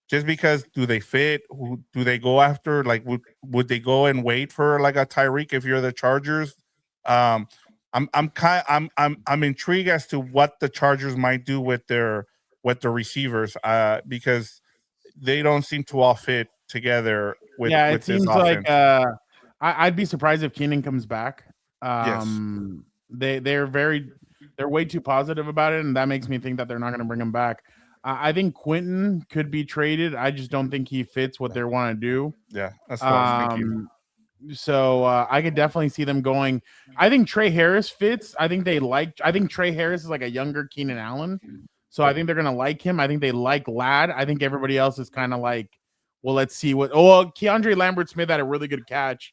just because do they fit? Who do they go after? Like would they go and wait for like a Tyreek if you're the Chargers? I'm intrigued as to what the Chargers might do with their receivers because they don't seem to all fit together with it this seems offense. like I'd be surprised if Keenan comes back. Yes. They're way too positive about it, and that makes me think that they're not going to bring him back. I think Quentin could be traded. I just don't think he fits what they want to do. Yeah, that's what I was thinking. So I could definitely see them going. I think Trey Harris fits. I think Trey Harris is like a younger Keenan Allen. So I think they're gonna like him. I think they like Ladd. I think everybody else is kind of like, well, let's see what. Oh, well, Keandre Lambert Smith had a really good catch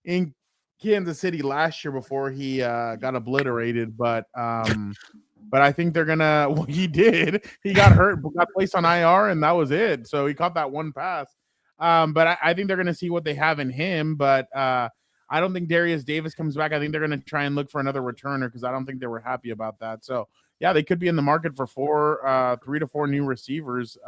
in Kansas City last year before he got obliterated. But I think they're gonna. Well, he did. He got hurt, got placed on IR, and that was it. So he caught that one pass. But I think they're gonna see what they have in him. But I don't think Darius Davis comes back. I think they're gonna try and look for another returner because I don't think they were happy about that. So yeah, they could be in the market for 3 to 4 new receivers.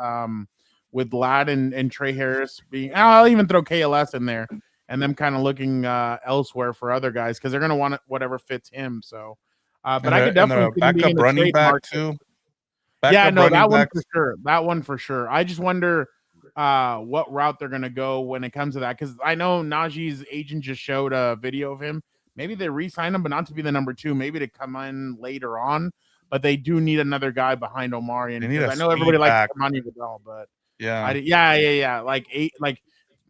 With Ladd and Trey Harris being, I'll even throw KLS in there, and them kind of looking elsewhere for other guys because they're gonna want whatever fits him. So. But I could definitely see them being in the running trade back market. too. Yeah, no, that one back. for sure. That one for sure. I just wonder what route they're gonna go when it comes to that, because I know Najee's agent just showed a video of him. Maybe they re-sign him, but not to be the number 2. Maybe to come in later on. But they do need another guy behind Omari, and I know everybody likes Amani Vidal, but yeah. Like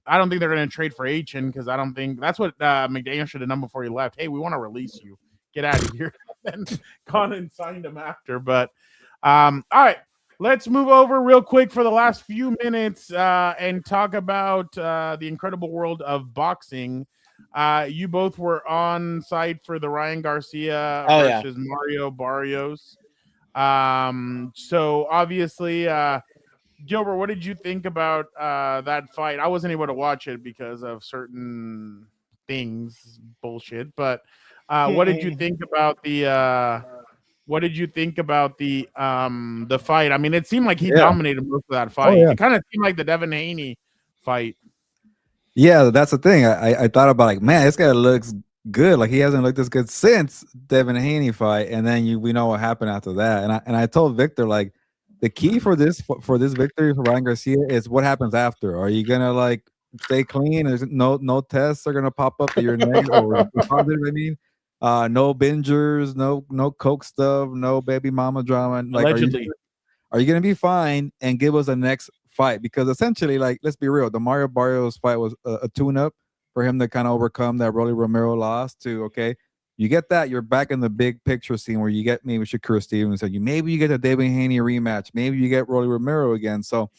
I don't think they're going to trade for Achin because I don't think that's what McDaniel should have done before he left. Hey, we want to release you. Get out of here. And gone and signed him after. But all right, let's move over real quick for the last few minutes and talk about the incredible world of boxing. You both were on site for the Ryan Garcia versus Mario Barrios. So obviously, Gilbert, what did you think about that fight? I wasn't able to watch it because of certain things, bullshit. But what did you think about the? What did you think about the fight? I mean, it seemed like he dominated most of that fight. It kind of seemed like the Devin Haney fight. Yeah, that's the thing. I thought about, like, man, this guy looks good. Like, he hasn't looked this good since Devin Haney fight, and then we know what happened after that. And I told Victor, like, the key for this victory for Ryan Garcia is what happens after. Are you gonna, like, stay clean? There's no tests are gonna pop up that you're negative or positive. I mean, no bingers, no coke stuff, no baby mama drama. Like, allegedly, are you gonna be fine and give us a next fight? Because essentially, like, let's be real, the Mario Barrios fight was a tune-up for him to kind of overcome that Rolly Romero loss to, okay, you get that, you're back in the big picture scene where you get maybe Shakur Stevens, and maybe you get the Devin Haney rematch, maybe you get Rolly Romero again. So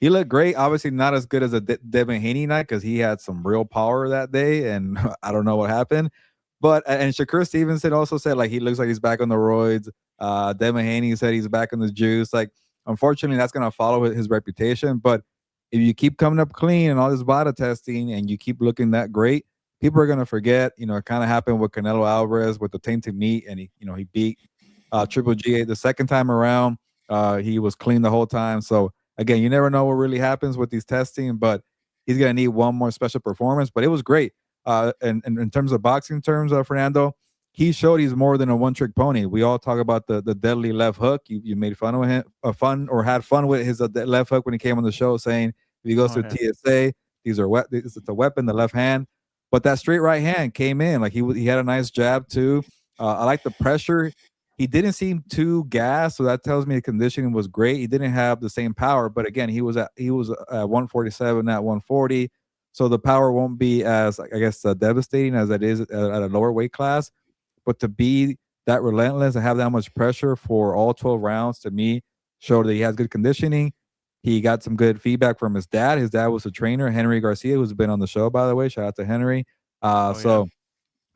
he looked great. Obviously not as good as a Devin Haney night because he had some real power that day, and I don't know what happened. But and Shakur Stevenson also said, like, he looks like he's back on the roids. Devin Haney said he's back in the juice. Like, unfortunately, that's going to follow his reputation. But if you keep coming up clean and all this VADA testing and you keep looking that great, people are going to forget. You know, it kind of happened with Canelo Alvarez with the tainted meat, and he beat Triple G the second time around. He was clean the whole time. So again, you never know what really happens with these testing, but he's going to need one more special performance. But it was great. And in terms of boxing terms, Fernando, he showed he's more than a one-trick pony. We all talk about the deadly left hook. You made fun of him, had fun with his left hook when he came on the show, saying if he goes to TSA, it's a weapon, the left hand. But that straight right hand came in. Like, he had a nice jab too. I like the pressure. He didn't seem too gassed, so that tells me the conditioning was great. He didn't have the same power, but again, he was at 147 at 140. So the power won't be as, I guess, devastating as it is at a lower weight class. But to be that relentless and have that much pressure for all 12 rounds, to me, showed that he has good conditioning. He got some good feedback from his dad. His dad was a trainer, Henry Garcia, who's been on the show, by the way. Shout out to Henry. It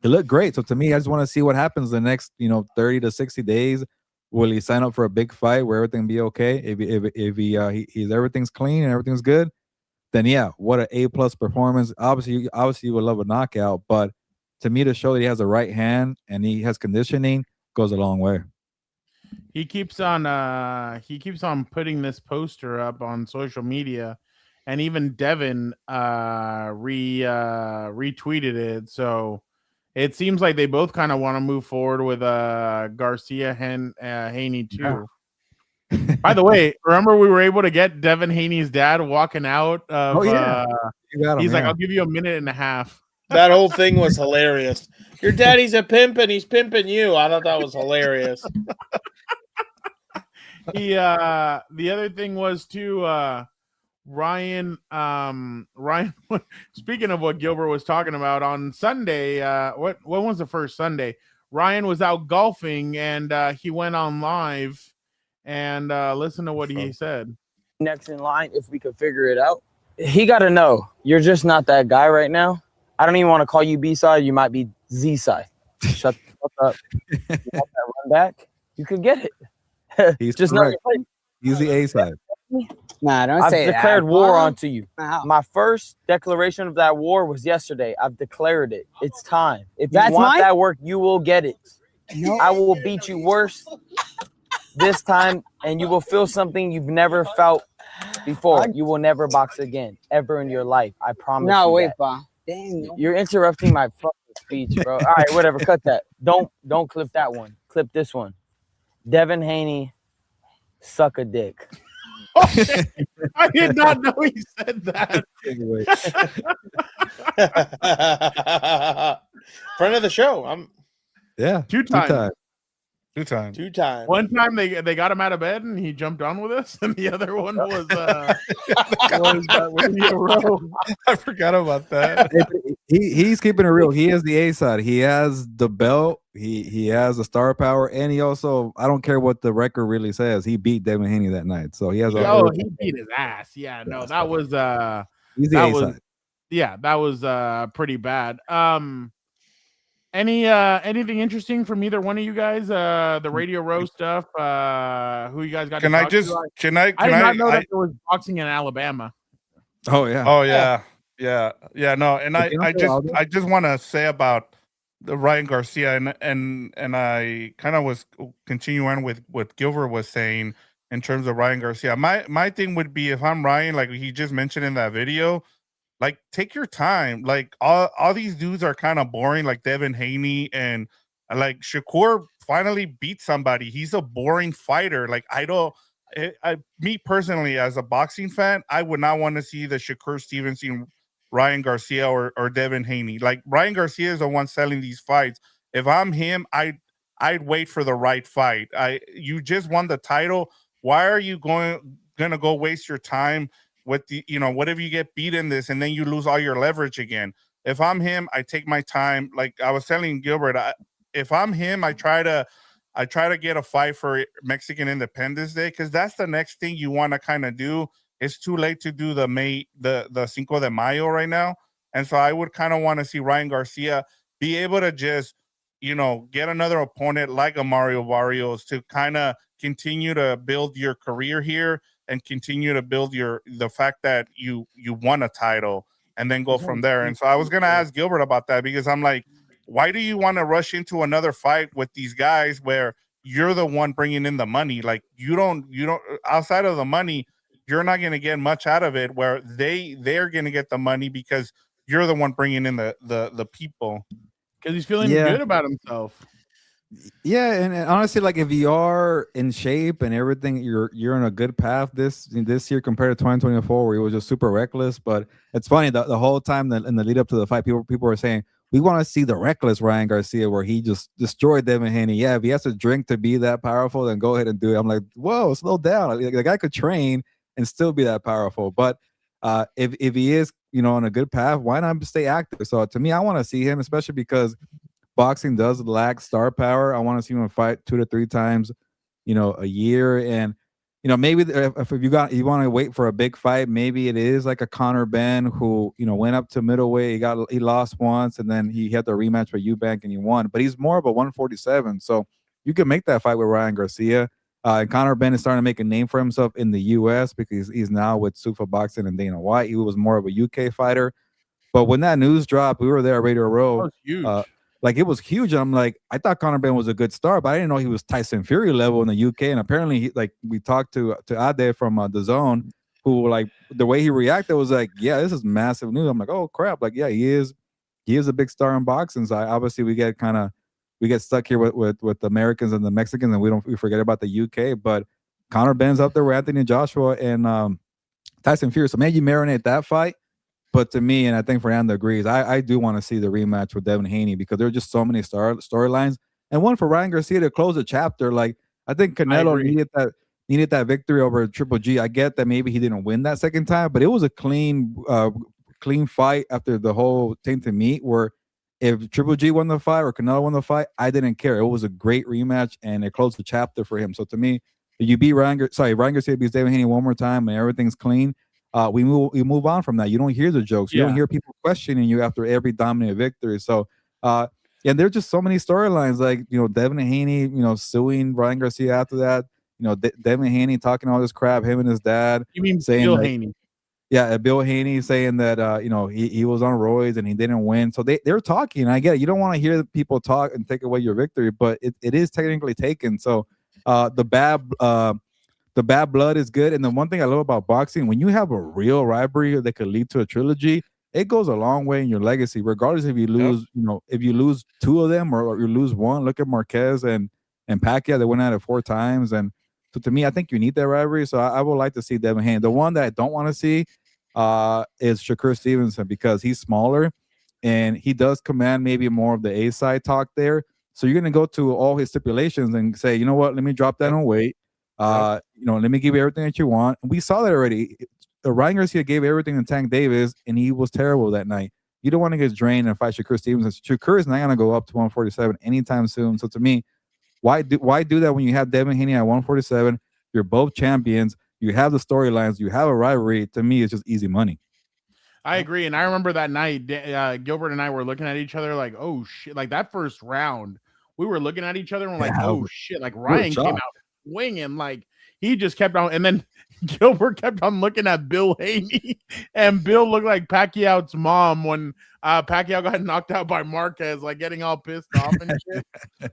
looked great. So to me, I just want to see what happens the next, 30 to 60 days. Will he sign up for a big fight where everything be okay? If everything's clean and everything's good, then yeah, what an A+ performance. Obviously, you would love a knockout, but to me, to show that he has a right hand and he has conditioning goes a long way. He keeps on putting this poster up on social media, and even Devin retweeted it. So it seems like they both kind of want to move forward with Garcia Haney too. By the way, remember we were able to get Devin Haney's dad walking out of he's like, I'll give you a minute and a half. That whole thing was hilarious. Your daddy's a pimp and he's pimping you. I thought that was hilarious. The other thing was too, Ryan, speaking of what Gilbert was talking about on Sunday, what was the first Sunday? Ryan was out golfing and he went on live and listen to what he said. Next in line, if we could figure it out. He got to know you're just not that guy right now. I don't even want to call you B side. You might be Z side. Shut the fuck up. You want that run back? You could get it. He's just correct. not. He's the A side. Nah, don't I've say that. declared war onto you. Wow. My first declaration of that war was yesterday. I've declared it. It's time. If you That's want mine? that work, you will get it. No. I will beat you worse this time, and you will feel something you've never felt before. You will never box again, ever in your life. I promise No, you wait, that. pa. Dang. You're interrupting my fucking speech, bro. All right, whatever. Cut that. Don't clip that one. Clip this one. Devin Haney, suck a dick. I did not know he said that. Friend of the show. Yeah, Two times. Two times. Two times. One time they got him out of bed and he jumped on with us, and the other one was Radio Row. I forgot about that. He's keeping it real. He has the A side. He has the belt. He has the star power, and he also, I don't care what the record really says, he beat Devin Haney that night. So he has he beat his ass. Yeah, no, that was he's the A side. Yeah, that was pretty bad. Anything interesting from either one of you guys? The Radio Row stuff. Who you guys got? Can I just? Can I? I did not know that there was boxing in Alabama. Oh yeah. Oh yeah. No, and I just want to say about the Ryan Garcia and I kind of was continuing with what Gilbert was saying in terms of Ryan Garcia. My thing would be, if I'm Ryan, like he just mentioned in that video, like take your time. Like all these dudes are kind of boring, like Devin Haney and like Shakur finally beat somebody. He's a boring fighter. Like me personally, as a boxing fan, I would not want to see the Shakur Stevenson, Ryan Garcia or Devin Haney. Like Ryan Garcia is the one selling these fights. If I'm him, I'd wait for the right fight. You just won the title. Why are you gonna go waste your time with the, what if you get beat in this and then you lose all your leverage again? If I'm him, I take my time. Like I was telling Gilbert, if I'm him, I try to get a fight for Mexican Independence Day, because that's the next thing you want to kind of do. It's too late to do the Cinco de Mayo right now. And so I would kind of want to see Ryan Garcia be able to just, get another opponent like a Mario Barrios to kind of continue to build your career here and continue to build the fact that you won a title and then go from there. And so I was going to ask Gilbert about that, because I'm like, why do you want to rush into another fight with these guys where you're the one bringing in the money? Like you don't outside of the money, you're not going to get much out of it, where they're going to get the money because you're the one bringing in the people. Because he's feeling good about himself. Yeah, and honestly, like if you are in shape and everything, you're in a good path this year compared to 2024, where he was just super reckless. But it's funny, the whole time in the lead up to the fight, people were saying, we want to see the reckless Ryan Garcia where he just destroyed Devin Haney. Yeah, if he has to drink to be that powerful, then go ahead and do it. I'm like, whoa, slow down. Like, the guy could train and still be that powerful. But if he is, on a good path, why not stay active? So to me, I want to see him, especially because boxing does lack star power. I want to see him fight 2 to 3 times, a year. And, maybe if you want to wait for a big fight, maybe it is like a Conor Ben who, went up to middleweight. He lost once, and then he had the rematch with Eubank and he won. But he's more of a 147. So you can make that fight with Ryan Garcia. And Conor Ben is starting to make a name for himself in the U.S. because he's now with Sufa Boxing and Dana White. He was more of a UK fighter. But when that news dropped, we were there at Radio Row. That was huge. Like it was huge. I'm like, I thought Conor Ben was a good star, but I didn't know he was Tyson Fury level in the UK. And apparently, we talked to Ade from The Zone, who, like, the way he reacted was like, yeah, this is massive news. I'm like, oh crap, like, yeah, he is a big star in boxing. So obviously we get stuck here with the Americans and the Mexicans, and we forget about the UK. But Conor Ben's up there with Anthony Joshua and Tyson Fury. So maybe you marinate that fight. But to me, and I think Fernando agrees, I do want to see the rematch with Devin Haney, because there are just so many storylines, and one for Ryan Garcia to close the chapter. Like I think Canelo needed needed that victory over Triple G. I get that maybe he didn't win that second time, but it was a clean fight after the whole tainted meat where if Triple G won the fight or Canelo won the fight, I didn't care. It was a great rematch and it closed the chapter for him. So to me, if you beat Ryan Garcia beats Devin Haney one more time and everything's clean, we move on from that. You don't hear the jokes. You don't hear people questioning you after every dominant victory. So and there's just so many storylines like, Devin Haney, suing Ryan Garcia after that. Devin Haney talking all this crap, him and his dad. You mean saying Bill Haney? Yeah, Bill Haney saying that he was on roids and he didn't win. So they're talking. I get it. You don't want to hear people talk and take away your victory, but it is technically taken. So the bad blood is good. And the one thing I love about boxing, when you have a real rivalry that could lead to a trilogy, it goes a long way in your legacy, regardless if you lose, if you lose two of them or you lose one. Look at Marquez and Pacquiao, they went at it 4 times. And so to me, I think you need that rivalry. So I would like to see Devin Haney. The one that I don't want to see is Shakur Stevenson because he's smaller and he does command maybe more of the A side talk there. So you're going to go to all his stipulations and say, you know what, let me drop that on weight. Let me give you everything that you want. And we saw that already. Ryan Garcia gave everything to Tank Davis, and he was terrible that night. You don't want to get drained and fight Shakur Stevenson. Shakur is not going to go up to 147 anytime soon. So to me, why do that when you have Devin Haney at 147? You're both champions. You have the storylines. You have a rivalry. To me, it's just easy money. I agree. And I remember that night, Gilbert and I were looking at each other like, oh, shit. Like that first round, we were looking at each other and we're like, oh, shit. Like Ryan came out swinging. Like he just kept on. And then Gilbert kept on looking at Bill Haney. And Bill looked like Pacquiao's mom when Pacquiao got knocked out by Marquez, like getting all pissed off and shit.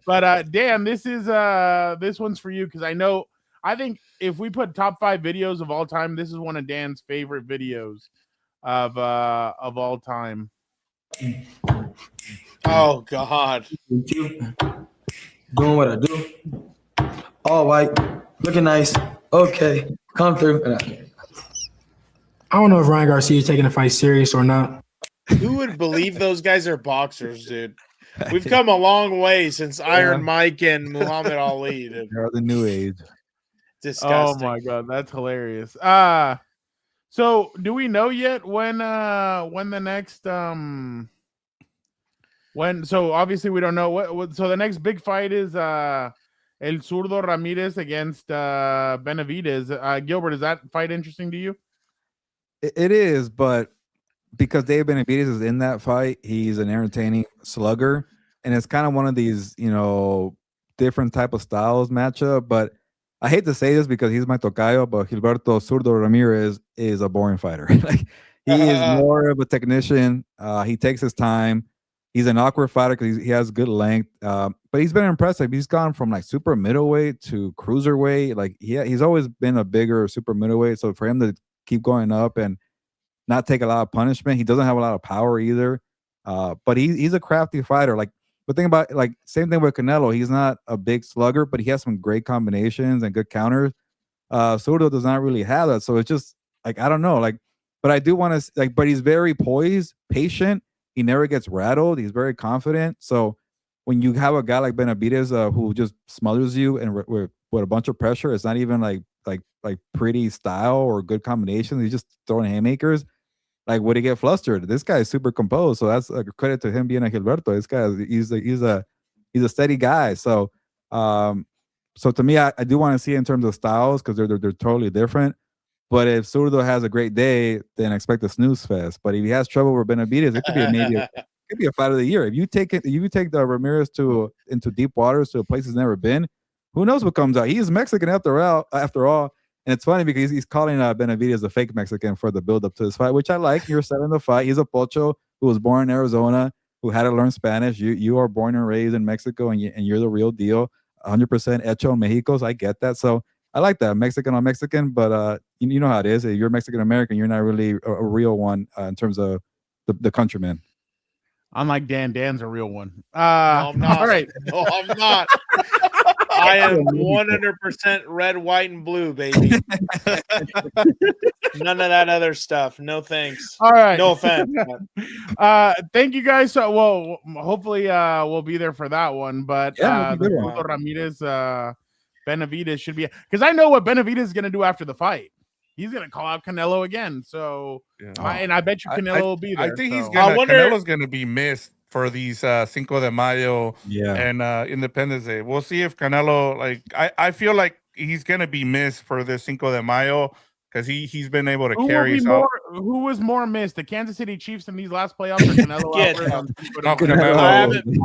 But Dan, this one's for you because I think if we put top 5 videos of all time, this is one of Dan's favorite videos of all time. Oh God. Doing what I do. All white, looking nice. Okay, come through. I don't know if Ryan Garcia is taking the fight serious or not. Who would believe those guys are boxers, dude? We've come a long way since Iron Mike and Muhammad Ali. Dude. They're the new age. Disgusting. Oh my God, that's hilarious. So do we know yet when the next so obviously we don't know what so the next big fight is El Zurdo Ramirez against Benavidez. Gilbert, is that fight interesting to you? It is, but because Dave Benavidez is in that fight, he's an entertaining slugger, and it's kind of one of these, different type of styles matchup. But I hate to say this because he's my tocayo, but Gilberto Zurdo Ramirez is a boring fighter. Like he is more of a technician. He takes his time. He's an awkward fighter because he has good length, but he's been impressive. He's gone from like super middleweight to cruiserweight. Like he's always been a bigger super middleweight. So for him to keep going up and not take a lot of punishment, he doesn't have a lot of power either. But he's a crafty fighter. Like the thing about like same thing with Canelo, he's not a big slugger, but he has some great combinations and good counters. Soto does not really have that. So it's just like I don't know. Like, but I do want to like, but he's very poised, patient. He never gets rattled. He's very confident. So when you have a guy like Benavidez who just smothers you and with a bunch of pressure, it's not even like pretty style or good combinations. He's just throwing haymakers. Like, would he get flustered? This guy is super composed. So that's a credit to him being a Gilberto. This guy, he's a steady guy. So, so to me, I do want to see it in terms of styles because they're totally different. But if Zurdo has a great day, then expect a snooze fest. But if he has trouble with Benavidez, it could be a fight of the year. If you take the Ramirez into deep waters to a place he's never been, who knows what comes out? He's Mexican after all. And it's funny because he's calling Benavidez a fake Mexican for the build up to this fight, which I like. You're selling the fight. He's a pocho who was born in Arizona, who had to learn Spanish. You are born and raised in Mexico, and you're the real deal. 100% hecho en Mexico. So I get that. So I like that, Mexican on Mexican, but you know how it is. If you're Mexican American, you're not really a real one in terms of the countryman. Unlike Dan's a real one. No, I'm not. All right. No, I'm not. I am 100% red, white, and blue, baby. None of that other stuff. No thanks. All right. No offense. Thank you guys. So, well, hopefully we'll be there for that one. But Yeah, the Ramirez Benavidez should be, because I know what Benavidez is going to do after the fight. He's going to call out Canelo again. So, and I bet you Canelo will be there. I think so. Canelo's gonna be missed for these Cinco de Mayo and Independence Day. We'll see if Canelo, like, I feel like he's gonna be missed for the Cinco de Mayo because he's been able to carry us out. Who was more missed, the Kansas City Chiefs in these last playoffs or Canelo?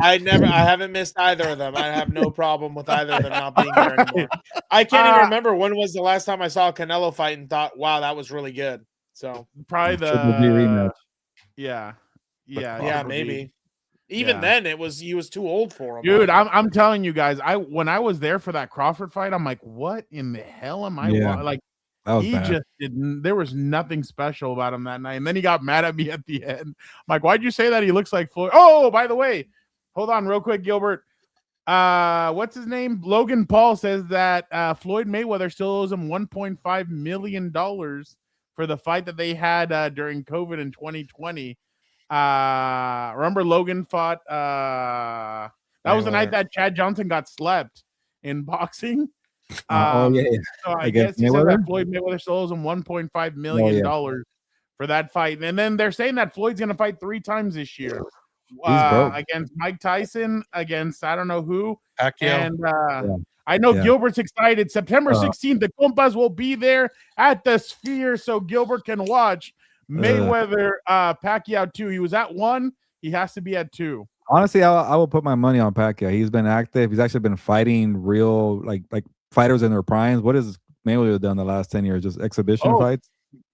I haven't missed either of them. I have no problem with either of them not being there anymore. I can't even remember when was the last time I saw a Canelo fight and thought, wow, that was really good. So probably the rematch. Yeah, maybe. Even then, he was too old for him. Dude, I'm telling you guys, when I was there for that Crawford fight, I'm like, what in the hell am I like? He bad. Just didn't. There was nothing special about him that night, and then he got mad at me at the end. I'm like, why'd you say that? He looks like Floyd. Oh, by the way, hold on real quick, Gilbert. What's his name? Logan Paul says that Floyd Mayweather still owes him $1.5 million for the fight that they had during COVID in 2020. Remember Logan fought that was the night that Chad Johnson got slept in boxing. So I guess he said that Floyd Mayweather still owes him $1.5 million for that fight. And then they're saying that Floyd's gonna fight 3 times this year. Against Mike Tyson, against I don't know who. And I know Gilbert's excited. September 16th, the Compas will be there at the Sphere, so Gilbert can watch Mayweather Pacquiao 2. He was at 1. He has to be at 2. Honestly, I will put my money on Pacquiao. He's been active. He's actually been fighting real like fighters in their primes. What has Mayweather done the last 10 years? Just exhibition fights.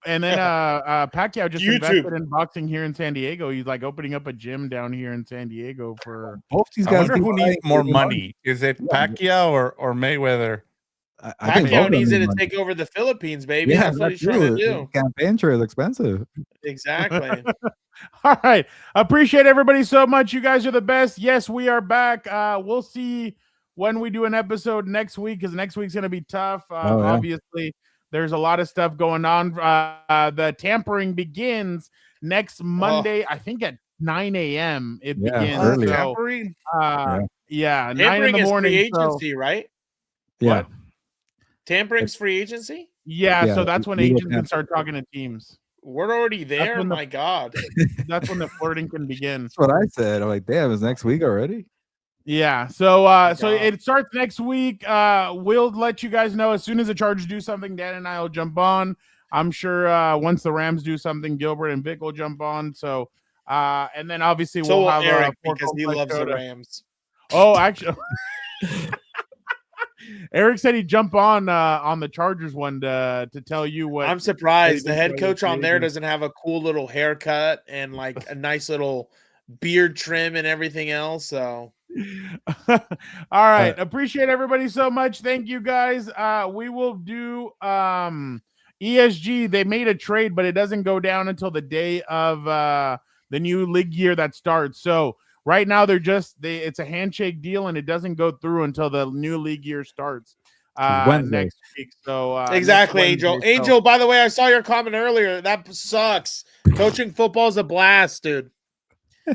And then Pacquiao just invested in boxing here in San Diego. He's like opening up a gym down here in San Diego for both these guys. I wonder who needs more money. Is it Pacquiao or Mayweather? I think Pacquiao needs it to take over the Philippines, baby. That's what he's trying to do. Campaign trail is expensive. Exactly. All right. Appreciate everybody so much. You guys are the best. Yes, we are back. We'll see when we do an episode next week, because next week's going to be tough. Obviously, there's a lot of stuff going on. The tampering begins next Monday, I think at 9 a.m. It begins. Early. So, Tampering? 9 Tampering in the morning. is free agency, right? Yeah. What? Tampering's free agency? Yeah, so that's when agents can start talking to teams. We're already there. My God. That's when the flirting can begin. That's what I said. I'm like, damn, it's next week already? Yeah. So it starts next week. We'll let you guys know as soon as the Chargers do something. Dan and I will jump on. I'm sure once the Rams do something, Gilbert and Vic will jump on. So and then obviously we'll have Eric because he loves the Rams. Oh, actually. Eric said he'd jump on the Chargers one to tell you what. I'm surprised the head coach on there doesn't have a cool little haircut and like a nice little beard trim and everything else. So, all right, appreciate everybody so much. Thank you guys. We will do ESG. They made a trade, but it doesn't go down until the day of the new league year that starts. So. Right now, it's a handshake deal, and it doesn't go through until the new league year starts next week. So exactly, Angel. Angel, by the way, I saw your comment earlier. That sucks. Coaching football is a blast, dude.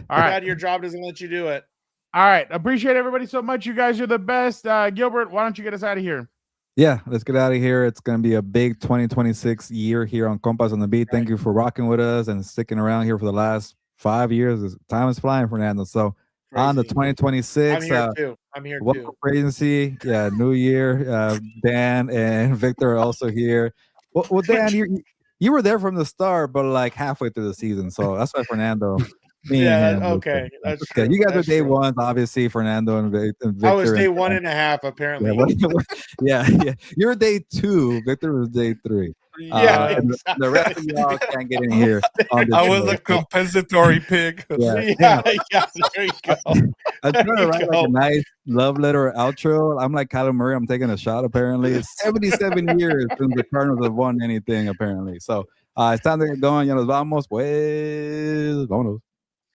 All right, your job doesn't let you do it. All right, appreciate everybody so much. You guys are the best. Gilbert, why don't you get us out of here? Yeah, let's get out of here. It's going to be a big 2026 year here on Compas on the Beat. Thank you for rocking with us and sticking around here for the last 5 years. Time is flying, Fernando. So on the 2026, I'm here too. Free agency, new year. Dan and Victor are also here. Well, Dan, you were there from the start, but like halfway through the season. So that's why Fernando. Okay. That's okay. You guys are day ones, obviously. Fernando and Victor. I was day 1.5, apparently. Yeah. You're day 2. Victor was day 3. Yeah, exactly. The rest of y'all can't get in here. I was a compensatory pick. There you go. I'm trying to write like a nice love letter outro. I'm like Kyler Murray. I'm taking a shot, apparently. It's 77 years since the Cardinals have won anything, apparently. So it's time to get going. Ya nos vamos, pues. Vámonos.